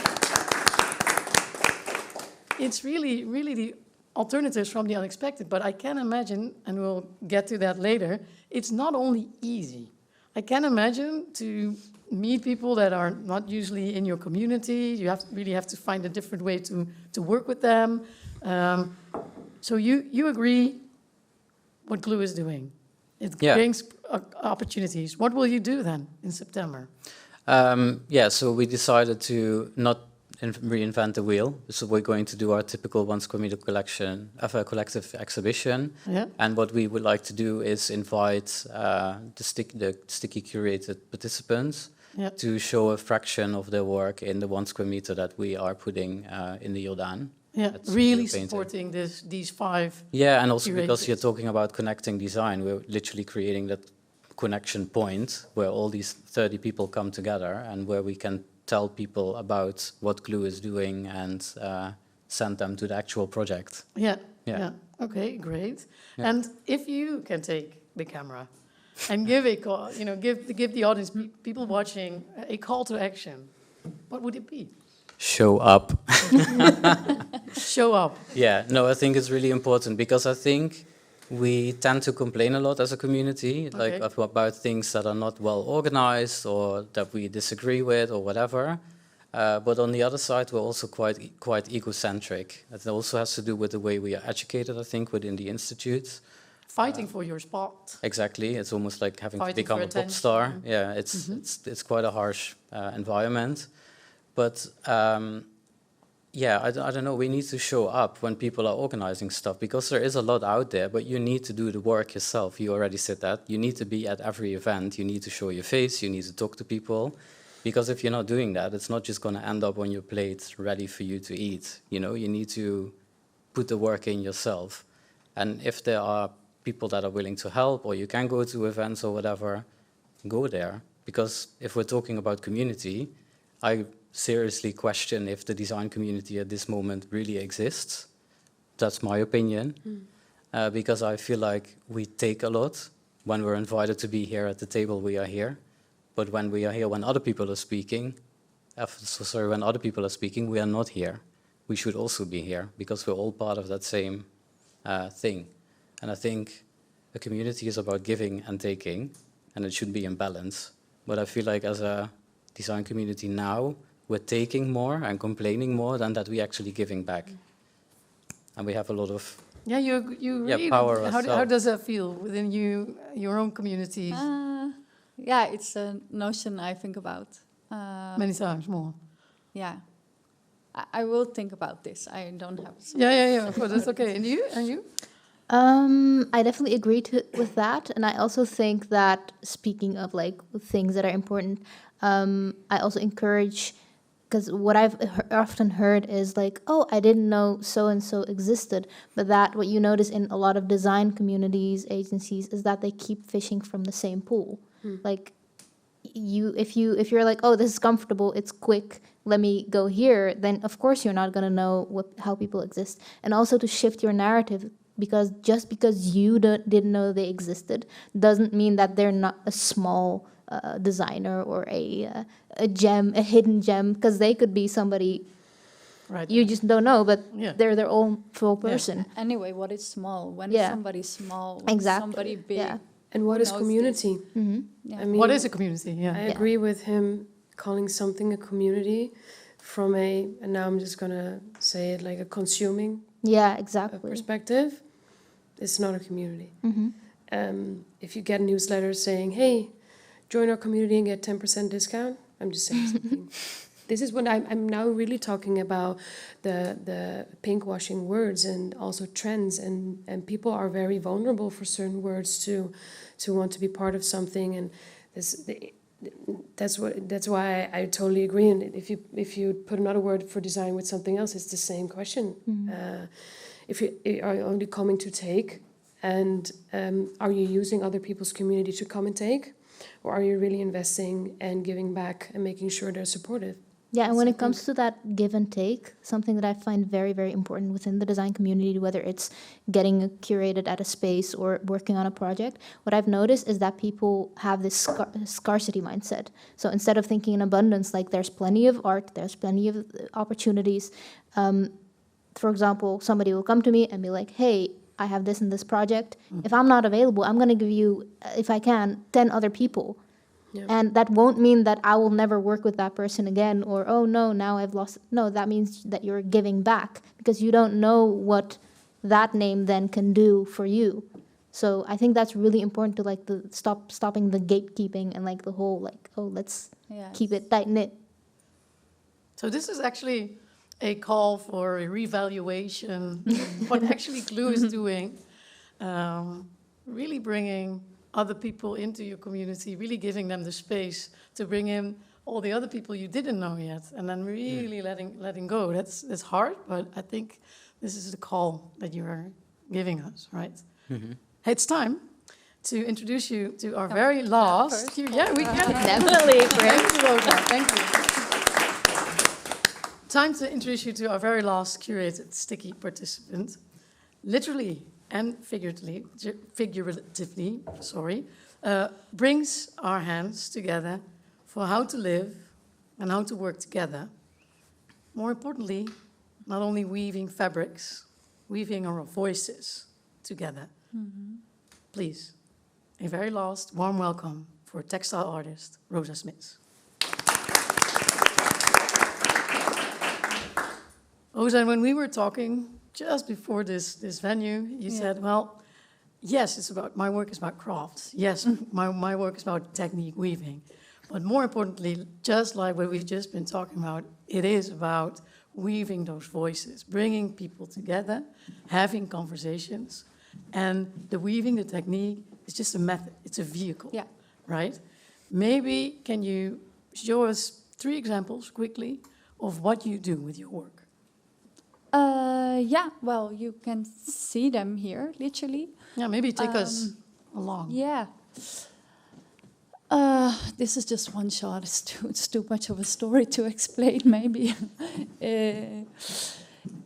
it's really, really the alternatives from the unexpected. But I can imagine, and we'll get to that later, it's not only easy. I can imagine to meet people that are not usually in your community. You really have to find a different way to work with them. So you agree what GLUE is doing. It brings opportunities. What will you do then in September? So we decided to not reinvent the wheel. So we're going to do our typical One Square Meter collection of a collective exhibition. Yeah. And what we would like to do is invite the sticky curated participants to show a fraction of their work in the 1 square meter that we are putting in the Jordaan. Yeah, really supporting these 5. Yeah, and also because you're talking about connecting design, we're literally creating that connection point where all these 30 people come together and where we can tell people about what GLUE is doing and send them to the actual project. Yeah. Okay, great. Yeah. And if you can take the camera and give a call, give the audience, people watching, a call to action, what would it be? Show up. Show up. Yeah, no, I think it's really important because I think we tend to complain a lot as a community, like about things that are not well organized or that we disagree with or whatever. But on the other side, we're also quite egocentric. It also has to do with the way we are educated, I think, within the institute. Fighting for your spot. Exactly. It's almost like having to become a pop star. Yeah, it's quite a harsh environment. But I don't know, we need to show up when people are organizing stuff because there is a lot out there, but you need to do the work yourself. You already said that. You need to be at every event. You need to show your face. You need to talk to people. Because if you're not doing that, it's not just going to end up on your plate ready for you to eat. You need to put the work in yourself. And if there are people that are willing to help or you can go to events or whatever, go there. Because if we're talking about community, I seriously question if the design community at this moment really exists. That's my opinion. Because I feel like we take a lot. When we're invited to be here at the table, we are here. But when we are here, when other people are speaking, we are not here. We should also be here because we're all part of that same thing. And I think a community is about giving and taking, and it should be in balance. But I feel like as a design community now, we're taking more and complaining more than that we're actually giving back. And we have a lot of power. How does that feel within your own communities? It's a notion I think about. Many times more. Yeah. I will think about this. I don't have... Yeah, of course, that's okay. And you? I definitely agree with that. And I also think that, speaking of like things that are important, I also encourage... Because what I've often heard is like, oh, I didn't know so-and-so existed. But what you notice in a lot of design communities, agencies, is that they keep fishing from the same pool. Like, if you're like, oh, this is comfortable, it's quick, let me go here, then of course you're not going to know how people exist. And also to shift your narrative, because just because you didn't know they existed doesn't mean that they're not a small designer or a hidden gem, because they could be somebody you just don't know, but they're their own full person. Yeah. Anyway, what is small? When is somebody small? When is somebody big? Yeah. And what is community? Yeah. I mean, what is a community? Yeah. I agree with him calling something a community from and now I'm just going to say it like a consuming perspective. It's not a community. If you get a newsletter saying, hey, join our community and get 10% discount, I'm just saying something. This is when I'm now really talking about the pinkwashing words and also trends, and people are very vulnerable for certain words to want to be part of something. And that's why I totally agree. And if you put another word for design with something else, it's the same question. If you are you only coming to take, and are you using other people's community to come and take, or are you really investing and giving back and making sure they're supportive? Yeah, and when it comes to that give and take, something that I find very, very important within the design community, whether it's getting curated at a space or working on a project, what I've noticed is that people have this scarcity mindset. So instead of thinking in abundance, like there's plenty of art, there's plenty of opportunities. For example, somebody will come to me and be like, hey, I have this and this project. If I'm not available, I'm going to give you, if I can, 10 other people. Yeah. And that won't mean that I will never work with that person again, or, oh no, now I've lost. No, that means that you're giving back, because you don't know what that name then can do for you. So I think that's really important to like stopping the gatekeeping and like the whole like, oh, let's keep it tight knit. So this is actually a call for a revaluation. What actually Glue is doing, really bringing other people into your community, really giving them the space to bring in all the other people you didn't know yet, and then really letting go. That's hard, but I think this is the call that you are giving us, right? Hey, it's time to introduce you to our very last. Yeah, we can. Definitely, Thank you, Rosa. Thank you. Time to introduce you to our very last curated sticky participant. Literally and figuratively, brings our hands together for how to live and how to work together. More importantly, not only weaving fabrics, weaving our voices together. Please, a very last warm welcome for textile artist Rosa Smits. Rosa, when we were talking just before this venue, you said, well, yes, it's about, my work is about crafts. Yes, my work is about technique weaving. But more importantly, just like what we've just been talking about, it is about weaving those voices, bringing people together, having conversations. And the weaving, the technique, is just a method. It's a vehicle, right? Maybe can you show us 3 examples quickly of what you do with your work? Yeah, well, you can see them here, literally. Yeah, maybe take us along. Yeah. This is just one shot. It's too much of a story to explain, maybe.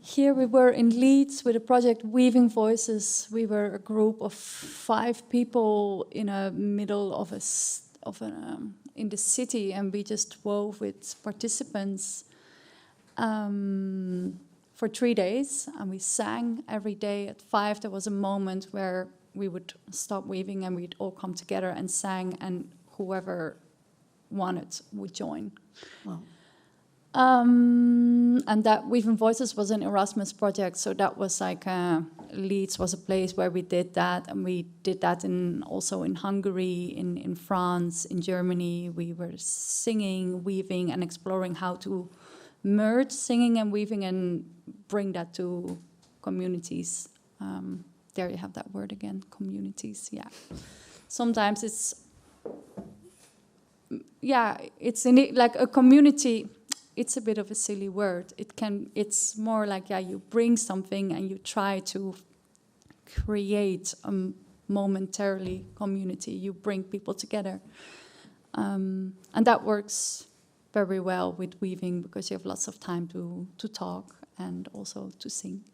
Here we were in Leeds with a project Weaving Voices. We were a group of 5 people in a middle of in the city, and we just wove with participants for 3 days, and we sang every day. At 5, there was a moment where we would stop weaving and we'd all come together and sang, and whoever wanted would join. Wow. And that Weaving Voices was an Erasmus project, so that was like Leeds was a place where we did that, and we did that also in Hungary, in France, in Germany. We were singing, weaving, and exploring how to merge singing and weaving and bring that to communities. There you have that word again, communities. Yeah. Sometimes it's like a community. It's a bit of a silly word. It's more like, you bring something and you try to create a momentarily community. You bring people together. And that works very well with weaving because you have lots of time to talk and also to sing.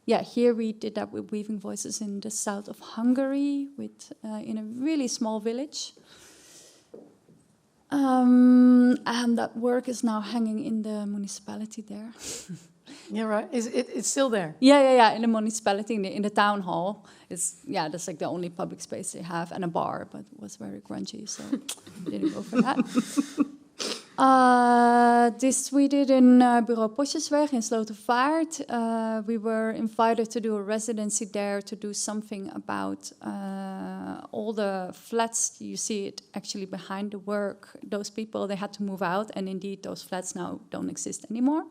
Here we did that with Weaving Voices in the south of Hungary, in a really small village. And that work is now hanging in the municipality there. Yeah, right. It's still there? Yeah. In the municipality, in the town hall. That's like the only public space they have, and a bar, but it was very grungy, so didn't go for that. This we did in Bureau Potjesweg in Slotervaart. We were invited to do a residency there to do something about all the flats. You see it actually behind the work. Those people, they had to move out, and indeed those flats now don't exist anymore.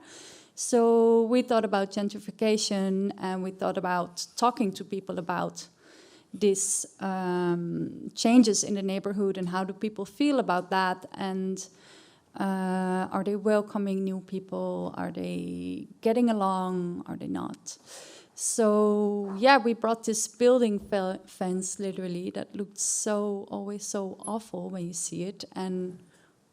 So we thought about gentrification, and we thought about talking to people about this changes in the neighborhood and how do people feel about that, and are they welcoming new people? Are they getting along? Are they not? So yeah, we brought this building fence literally that looked always so awful when you see it, and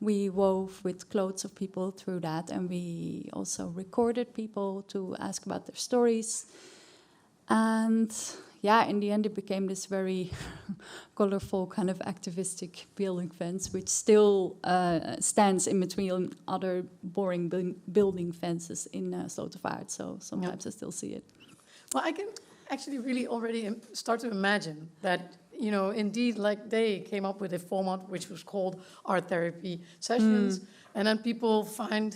we wove with clothes of people through that, and we also recorded people to ask about their stories. And yeah, in the end it became this very colorful kind of activistic building fence, which still stands in between other boring building fences in Slotervaart. So sometimes I still see it. Well, I can actually really already start to imagine that, you know, indeed, like they came up with a format which was called art therapy sessions, and then people find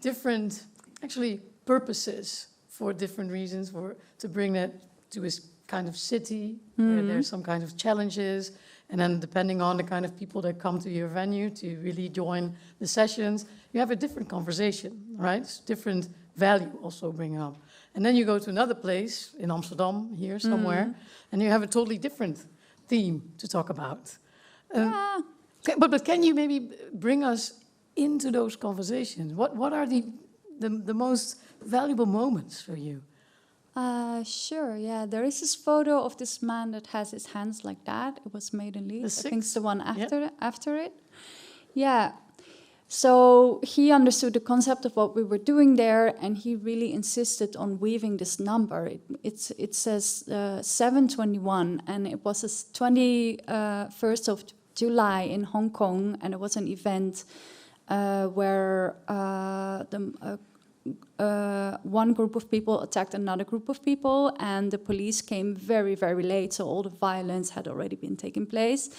different, actually, purposes for different reasons to bring that to a kind of city where there's some kind of challenges, and then depending on the kind of people that come to your venue to really join the sessions, you have a different conversation, right? It's different value also bringing up. And then you go to another place in Amsterdam, here somewhere, and you have a totally different theme to talk about. But can you maybe bring us into those conversations? What are the most valuable moments for you? Sure, yeah. There is this photo of this man that has his hands like that. It was made in Leeds. I think it's the one after it. Yeah. So he understood the concept of what we were doing there, and he really insisted on weaving this number. It says 721, and it was the 21st of July in Hong Kong, and it was an event where one group of people attacked another group of people, and the police came very, very late, so all the violence had already been taking place.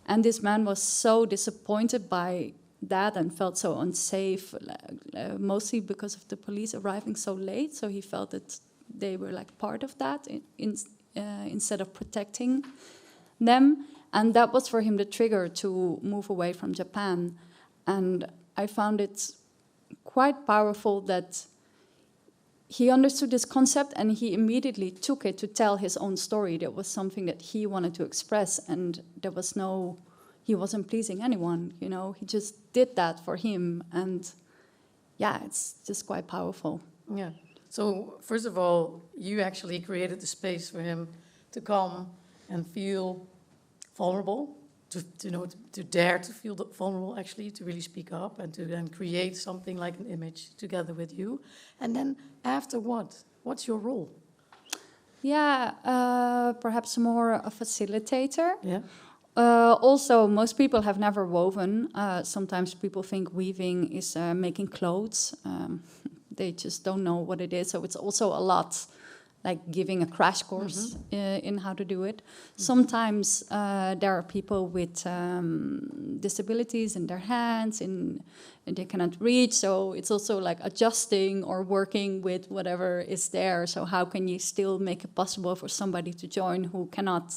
And this man was so disappointed by that and felt so unsafe, mostly because of the police arriving so late. So he felt that they were like part of that instead of protecting them. And that was for him the trigger to move away from Japan. And I found it quite powerful that he understood this concept and he immediately took it to tell his own story. That was something that he wanted to express, and there was he wasn't pleasing anyone, you know. He just did that for him, and yeah, it's just quite powerful. Yeah. So first of all, you actually created the space for him to come and feel vulnerable, to dare to feel vulnerable, actually, to really speak up and to then create something like an image together with you. And then after what? What's your role? Yeah, perhaps more a facilitator. Yeah. Also, most people have never woven. Sometimes people think weaving is making clothes. They just don't know what it is. So it's also a lot like giving a crash course in how to do it. Sometimes there are people with disabilities in their hands and they cannot reach. So it's also like adjusting or working with whatever is there. So how can you still make it possible for somebody to join who cannot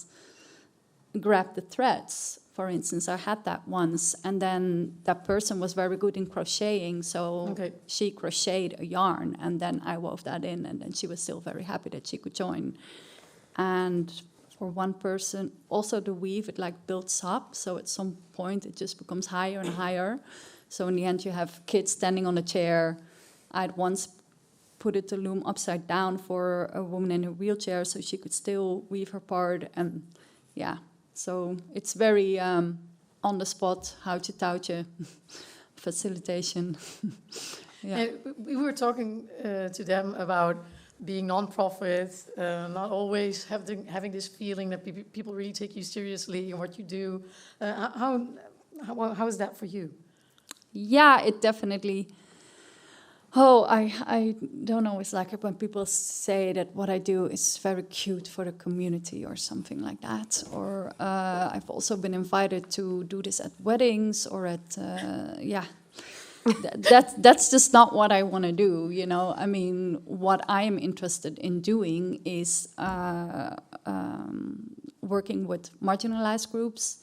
grab the threads? For instance, I had that once, and then that person was very good in crocheting, so she crocheted a yarn, and then I wove that in, and then she was still very happy that she could join. And for one person, also the weave, it like builds up, so at some point it just becomes higher and higher. So in the end you have kids standing on a chair. I'd once put the loom upside down for a woman in a wheelchair so she could still weave her part, and yeah. So it's very on the spot, houtje touwtje facilitation. Yeah. And we were talking to them about being non-profit, not always having this feeling that people really take you seriously in what you do. How is that for you? Yeah, it definitely. Oh, I don't always like it when people say that what I do is very cute for the community or something like that. Or I've also been invited to do this at weddings or at, that's just not what I want to do, you know. I mean, what I am interested in doing is working with marginalized groups,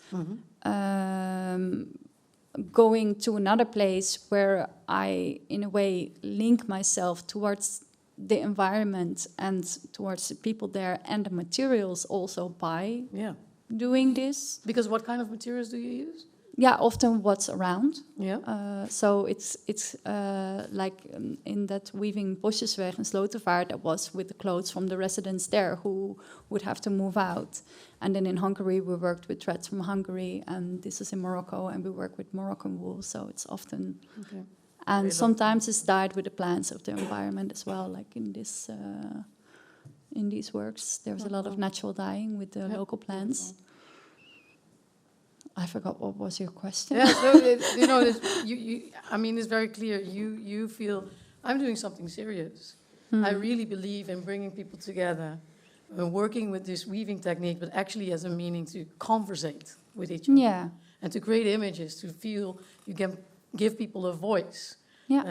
going to another place where I, in a way, link myself towards the environment and towards the people there and the materials also by Yeah. doing this. Because what kind of materials do you use? Yeah, often what's around. Yeah. So it's like in that weaving Bosjesweg in Slotervaart, that was with the clothes from the residents there who would have to move out. And then in Hungary, we worked with threads from Hungary, and this is in Morocco, and we work with Moroccan wool, so it's often... Okay. And sometimes it's dyed with the plants of the environment as well, like in this... in these works, there's a lot of natural dyeing with the local plants. I forgot what was your question. Yeah, so you know, I mean, it's very clear. You feel I'm doing something serious. I really believe in bringing people together, working with this weaving technique, but actually as a meaning to conversate with each other. Yeah. And to create images, to feel you can give people a voice. Yeah.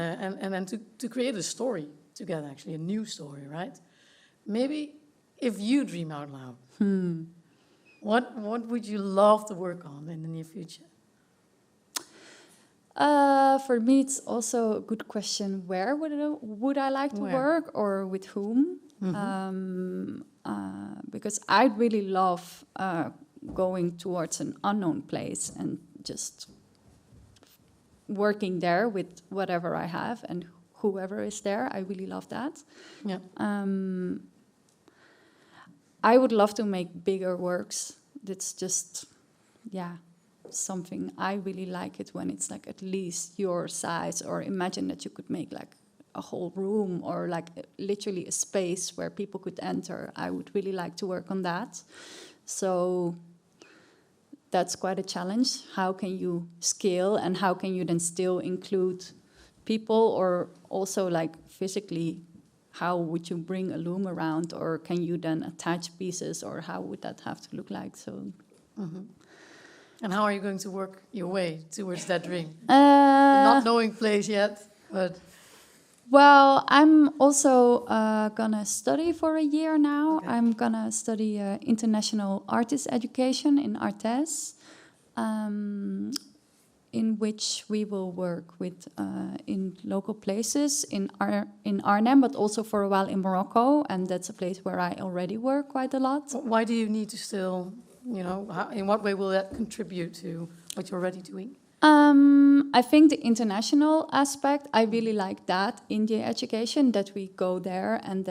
And then to create a story together, actually, a new story, right? Maybe if you dream out loud, what would you love to work on in the near future? For me, it's also a good question. Where would I like to work, or with whom? Because I'd really love going towards an unknown place and just working there with whatever I have and whoever is there. I really love that. Yeah. I would love to make bigger works. That's just, something. I really like it when it's like at least your size, or imagine that you could make like a whole room or like literally a space where people could enter. I would really like to work on that. So that's quite a challenge. How can you scale, and how can you then still include people, or also like physically, how would you bring a loom around, or can you then attach pieces, or how would that have to look like? So, And how are you going to work your way towards that dream? Not knowing place yet, but... Well, I'm also gonna study for a year now. Okay. I'm gonna study international artist education in Artes, in which we will work with in local places in Arnhem, but also for a while in Morocco, and that's a place where I already work quite a lot. Why do you need to still, you know, in what way will that contribute to what you're already doing? I think the international aspect, I really like that in the education, that we go there, and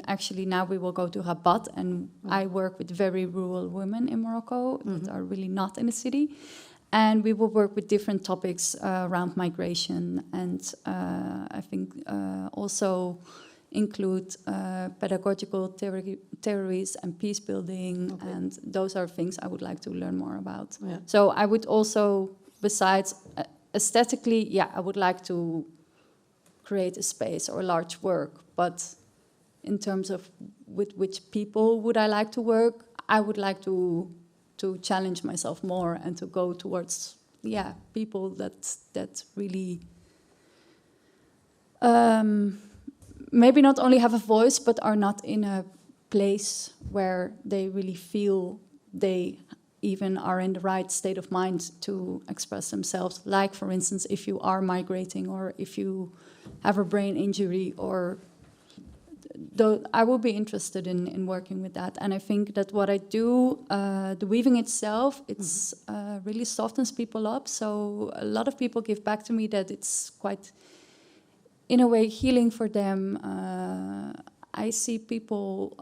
actually now we will go to Rabat, and I work with very rural women in Morocco that are really not in the city, and we will work with different topics around migration, and I think also include pedagogical theories and peace building, and those are things I would like to learn more about. Yeah. So I would also, besides aesthetically, I would like to create a space or a large work, but in terms of with which people would I like to work, I would like to challenge myself more and to go towards people that really maybe not only have a voice, but are not in a place where they really feel they even are in the right state of mind to express themselves. Like, for instance, if you are migrating, or if you have a brain injury, or I will be interested in working with that. And I think that what I do, the weaving itself, it's really softens people up. So a lot of people give back to me that it's quite, in a way, healing for them. I see people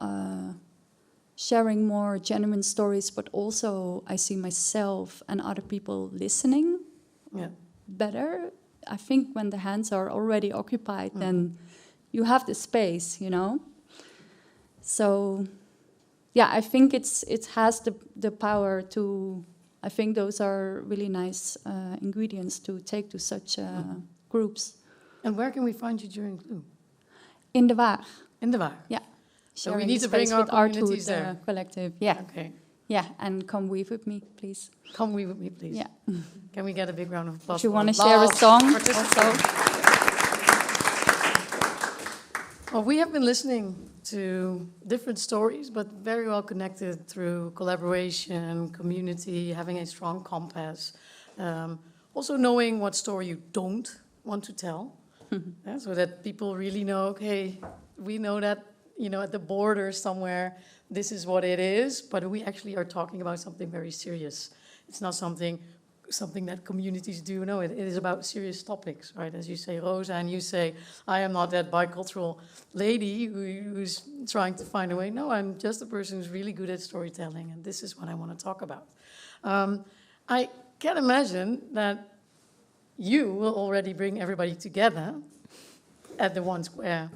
sharing more genuine stories, but also I see myself and other people listening better. I think when the hands are already occupied, then you have the space, you know. So, I think it has the power to. I think those are really nice ingredients to take to such groups. And where can we find you during Glue? In de Waag. In de Waag. Yeah. So we need to bring our communities there. Arthood Collective. Yeah. Okay. Yeah, and come weave with me, please. Come weave with me, please. Yeah. Can we get a big round of applause? If you want to share a song also. Well, we have been listening to different stories, but very well connected through collaboration, community, having a strong compass. Also knowing what story you don't want to tell, so that people really know, okay, we know that, you know, at the border somewhere, this is what it is, but we actually are talking about something very serious. It's not something that communities do. No, it is about serious topics, right? As you say, Rosa, and you say, I am not that bicultural lady who's trying to find a way. No, I'm just a person who's really good at storytelling, and this is what I want to talk about. I can imagine that you will already bring everybody together at the One Square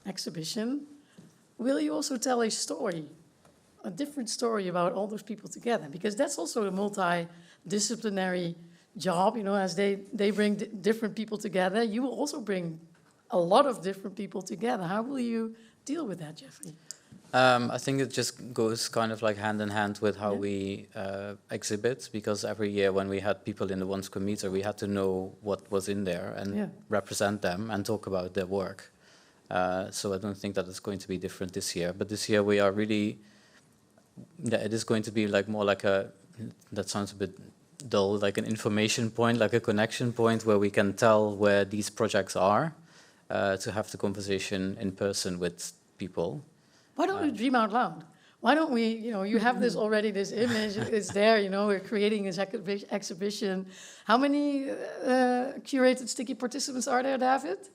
exhibition. Will you also tell a story, a different story about all those people together? Because that's also a multidisciplinary job, you know, as they bring different people together, you will also bring a lot of different people together. How will you deal with that, Jeffrey? I think it just goes kind of like hand in hand with how we exhibit, because every year when we had people in the One Square Meter, we had to know what was in there and represent them and talk about their work. So I don't think that it's going to be different this year. But this year we are really, it is going to be like more like a, that sounds a bit dull, like an information point, like a connection point where we can tell where these projects are, to have the conversation in person with people. Why don't we dream out loud? Why don't we, you know, you have this already, this image, it's there, you know, we're creating this exhibition. How many curated sticky participants are there, David?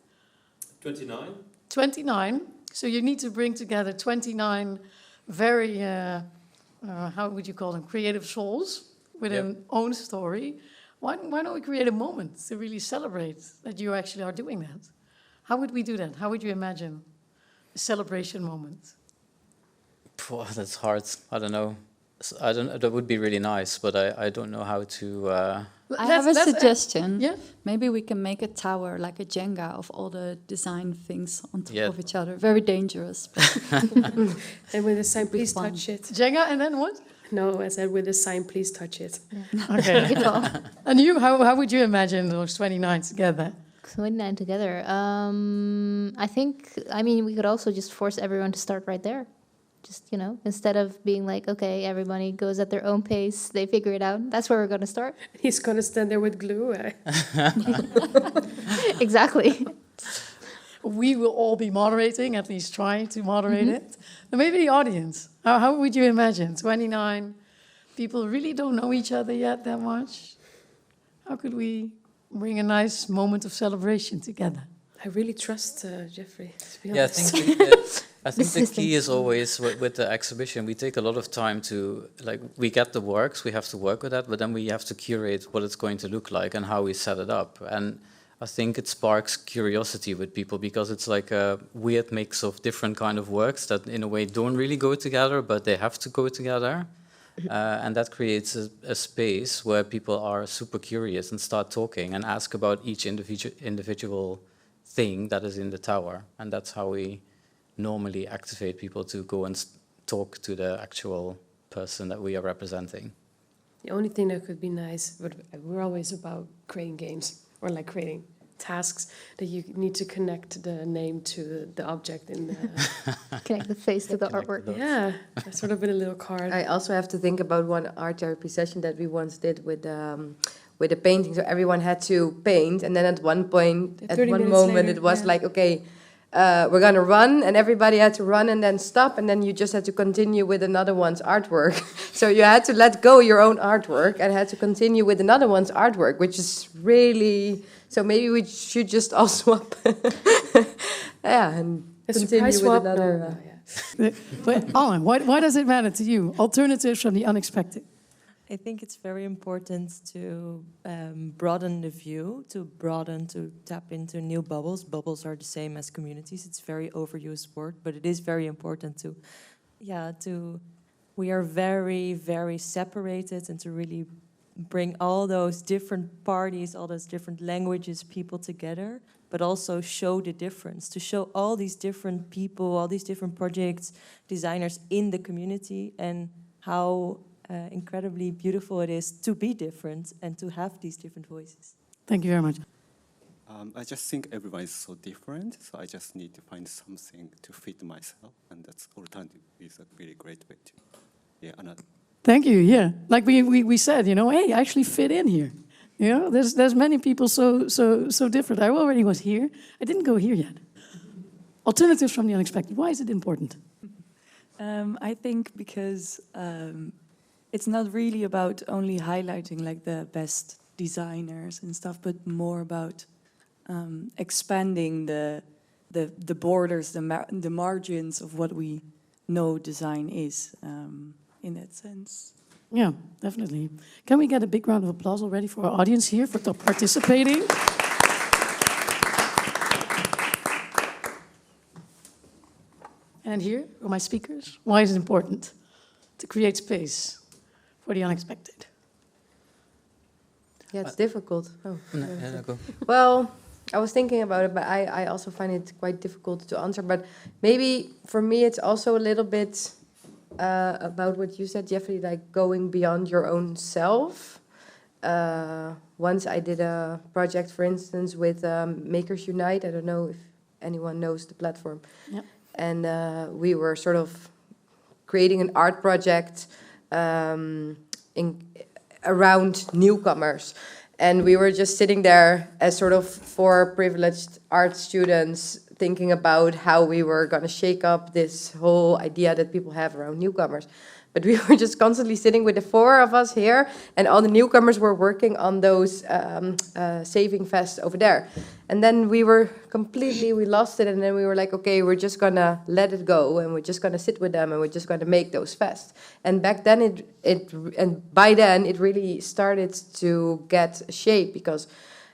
29. 29. So you need to bring together 29 very, how would you call them, creative souls with an own story. Why don't we create a moment to really celebrate that you actually are doing that? How would we do that? How would you imagine a celebration moment? That's hard. I don't know. That would be really nice, but I don't know how to. I have a suggestion. Yeah. Maybe we can make a tower, like a Jenga, of all the design things on top Yeah. of each other. Very dangerous. And with the sign, please fun. touch it. Jenga, and then what? No, I said with the sign, please touch it. Okay. And you, how would you imagine those 29 together? 29 together. I think, I mean, we could also just force everyone to start right there. Just, you know, instead of being like, okay, everybody goes at their own pace, they figure it out. That's where we're going to start. He's going to stand there with glue. Exactly. We will all be moderating, at least trying to moderate it. And maybe the audience. How would you imagine? 29 people really don't know each other yet that much. How could we bring a nice moment of celebration together? I really trust Jeffrey, to be Yeah, honest. I think the key is always with the exhibition, we take a lot of time to, like, we get the works, we have to work with that, but then we have to curate what it's going to look like and how we set it up. And I think it sparks curiosity with people because it's like a weird mix of different kind of works that in a way don't really go together, but they have to go together. And that creates a space where people are super curious and start talking and ask about each individual thing that is in the tower. And that's how we normally activate people to go and talk to the actual person that we are representing. The only thing that could be nice, but we're always about creating games or like creating tasks that you need to connect the name to the object in the... Connect the face to the artwork. Yeah, that's sort of in a little card. I also have to think about one art therapy session that we once did with the painting. So everyone had to paint, and then at one point, at 30 one minutes moment, later, it was yeah. like, okay, we're gonna run, and everybody had to run and then stop, and then you just had to continue with another one's artwork. So you had to let go your own artwork and had to continue with another one's artwork, which is really... So maybe we should just all swap. Yeah, and A continue surprise with swap? another... No, yeah. But Alan, why does it matter to you? Alternatives from the unexpected. I think it's very important to broaden the view, to tap into new bubbles. Bubbles are the same as communities. It's a very overused word, but it is very important we are very, very separated, and to really bring all those different parties, all those different languages, people together, but also show the difference, to show all these different people, all these different projects, designers in the community, and how incredibly beautiful it is to be different and to have these different voices. Thank you very much. I just think everyone is so different, so I just need to find something to fit myself, and that's alternative is a really great way to, another. Thank you. Yeah, like we said, you know, hey, I actually fit in here. You know, there's many people so different. I already was here. I didn't go here yet. alternatives from the unexpected. Why is it important? I think because it's not really about only highlighting like the best designers and stuff, but more about expanding the borders, the margins of what we know design is, in that sense. Yeah, definitely. Can we get a big round of applause already for our audience here for participating? And here are my speakers. Why is it important to create space for the unexpected? Yeah, it's difficult. Oh. No, yeah, no, go. Well, I was thinking about it, but I also find it quite difficult to answer. But maybe for me, it's also a little bit about what you said, Jeffrey, like going beyond your own self. Once I did a project, for instance, with Makers Unite. I don't know if anyone knows the platform. Yep. And we were sort of creating an art project around newcomers. And we were just sitting there as sort of four privileged art students thinking about how we were going to shake up this whole idea that people have around newcomers. But we were just constantly sitting with the four of us here, and all the newcomers were working on those saving vests over there. And then we lost it, and then we were like, okay, we're just going to let it go, and we're just going to sit with them, and we're just going to make those vests. And back then, by then, it really started to get shape, because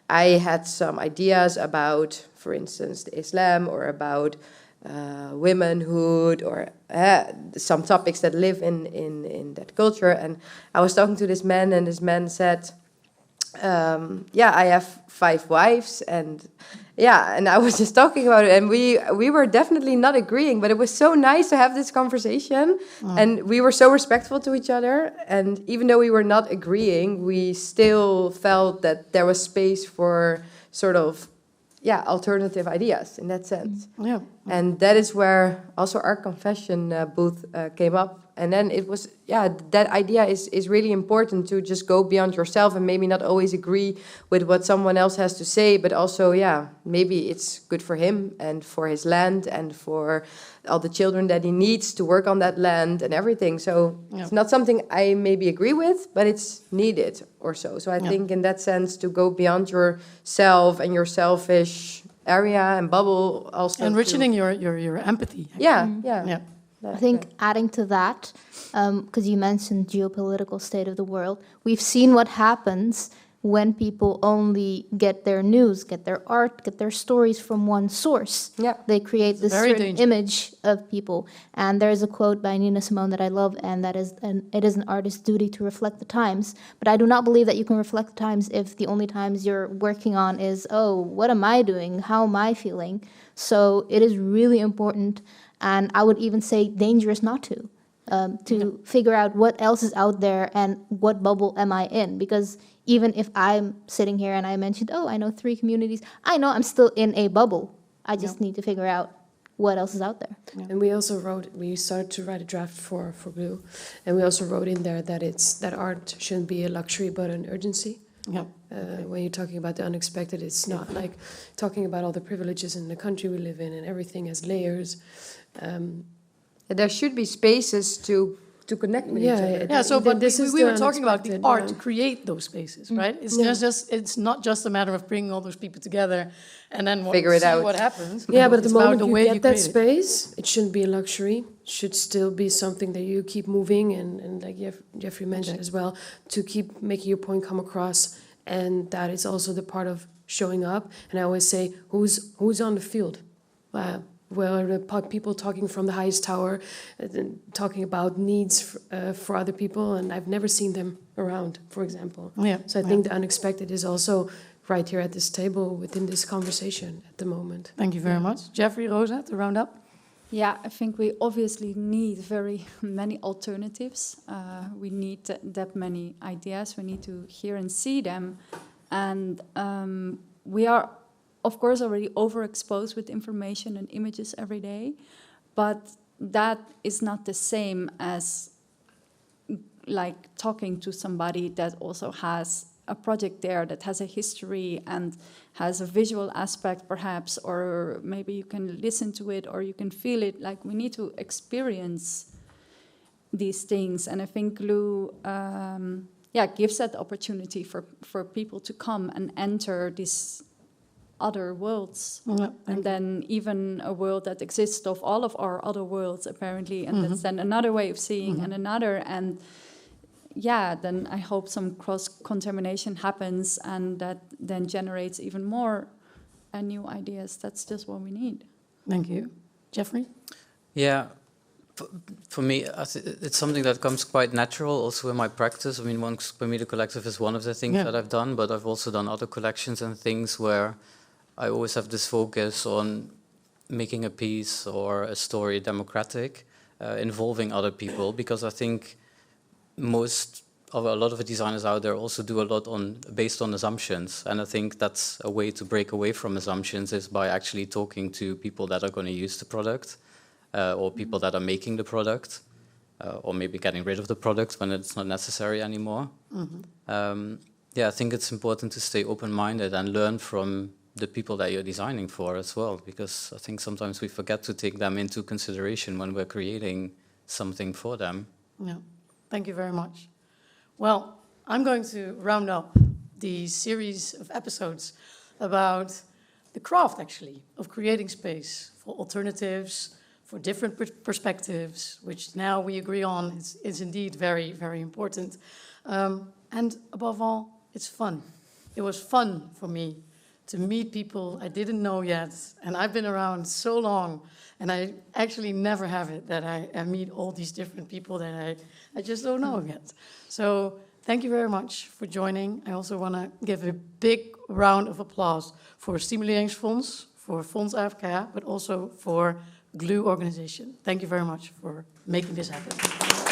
I had some ideas about, for instance, the Islam, or about womanhood, or some topics that live in that culture. And I was talking to this man, and this man said, I have 5 wives, and I was just talking about it, and we were definitely not agreeing, but it was so nice to have this conversation, and we were so respectful to each other, and even though we were not agreeing, we still felt that there was space for sort of alternative ideas in that sense. Yeah. And that is where also our confession booth came up. And then it was, that idea is really important, to just go beyond yourself and maybe not always agree with what someone else has to say, but also, maybe it's good for him and for his land and for all the children that he needs to work on that land and everything. So it's not something I maybe agree with, but it's needed or so. So I think in that sense, to go beyond yourself and your selfish area and bubble, also Enriching your empathy. Yeah. I think adding to that, because you mentioned geopolitical state of the world, we've seen what happens when people only get their news, get their art, get their stories from one source. Yeah. They create this very certain dangerous. image of people. And there is a quote by Nina Simone that I love, and that is, it is an artist's duty to reflect the times. But I do not believe that you can reflect the times if the only times you're working on is, oh, what am I doing? How am I feeling? So it is really important, and I would even say dangerous not to figure out what else is out there and what bubble am I in. Because even if I'm sitting here and I mentioned, oh, I know 3 communities, I know I'm still in a bubble. I just need to figure out what else is out there. Yeah. And we started to write a draft for Blue, and we also wrote in there that art shouldn't be a luxury but an urgency. Yeah. When you're talking about the unexpected, it's not like talking about all the privileges in the country we live in and everything has layers. There should be spaces to connect with each other. Yeah, so but this is we the were talking about the unexpected, art to create those spaces, right? It's it's not just a matter of bringing all those people together and then Figure it see out. what happens. Yeah, but at the It's about moment the you way get that create it. space, it shouldn't be a luxury. It should still be something that you keep moving and like Jeffrey mentioned as well, to keep making your point come across. And that is also the part of showing up. And I always say, who's on the field? Well, the people talking from the highest tower, talking about needs for other people, and I've never seen them around, for example. Yeah. So I think the unexpected is also right here at this table within this conversation at the moment. Thank you very much. Jeffrey, Rosa, to round up. Yeah, I think we obviously need very many alternatives. We need that many ideas. We need to hear and see them. And we are, of course, already overexposed with information and images every day. But that is not the same as like talking to somebody that also has a project there that has a history and has a visual aspect perhaps, or maybe you can listen to it or you can feel it, like we need to experience these things. And I think Glue gives that opportunity for people to come and enter these other worlds. And then even a world that exists of all of our other worlds apparently, and that's then another way of seeing and another, and then I hope some cross-contamination happens and that then generates even more new ideas. That's just what we need. Thank you. Jeffrey? Yeah, for me, it's something that comes quite natural also in my practice. I mean, Moderator Collective is one of the things that I've done, but I've also done other collections and things where I always have this focus on making a piece or a story democratic, involving other people, because I think a lot of the designers out there also do a lot based on assumptions, and I think that's a way to break away from assumptions is by actually talking to people that are going to use the product, or people that are making the product, or maybe getting rid of the product when it's not necessary anymore. I think it's important to stay open-minded and learn from the people that you're designing for as well, because I think sometimes we forget to take them into consideration when we're creating something for them. Yeah. Thank you very much. Well, I'm going to round up the series of episodes about the craft, actually, of creating space for alternatives, for different perspectives, which now we agree on is indeed very, very important. And above all, it's fun. It was fun for me to meet people I didn't know yet, and I've been around so long, and I actually never have it that I meet all these different people that I just don't know yet. So thank you very much for joining. I also want to give a big round of applause for Stimuleringsfonds, for Fonds AFK, but also for Glue organization. Thank you very much for making this happen.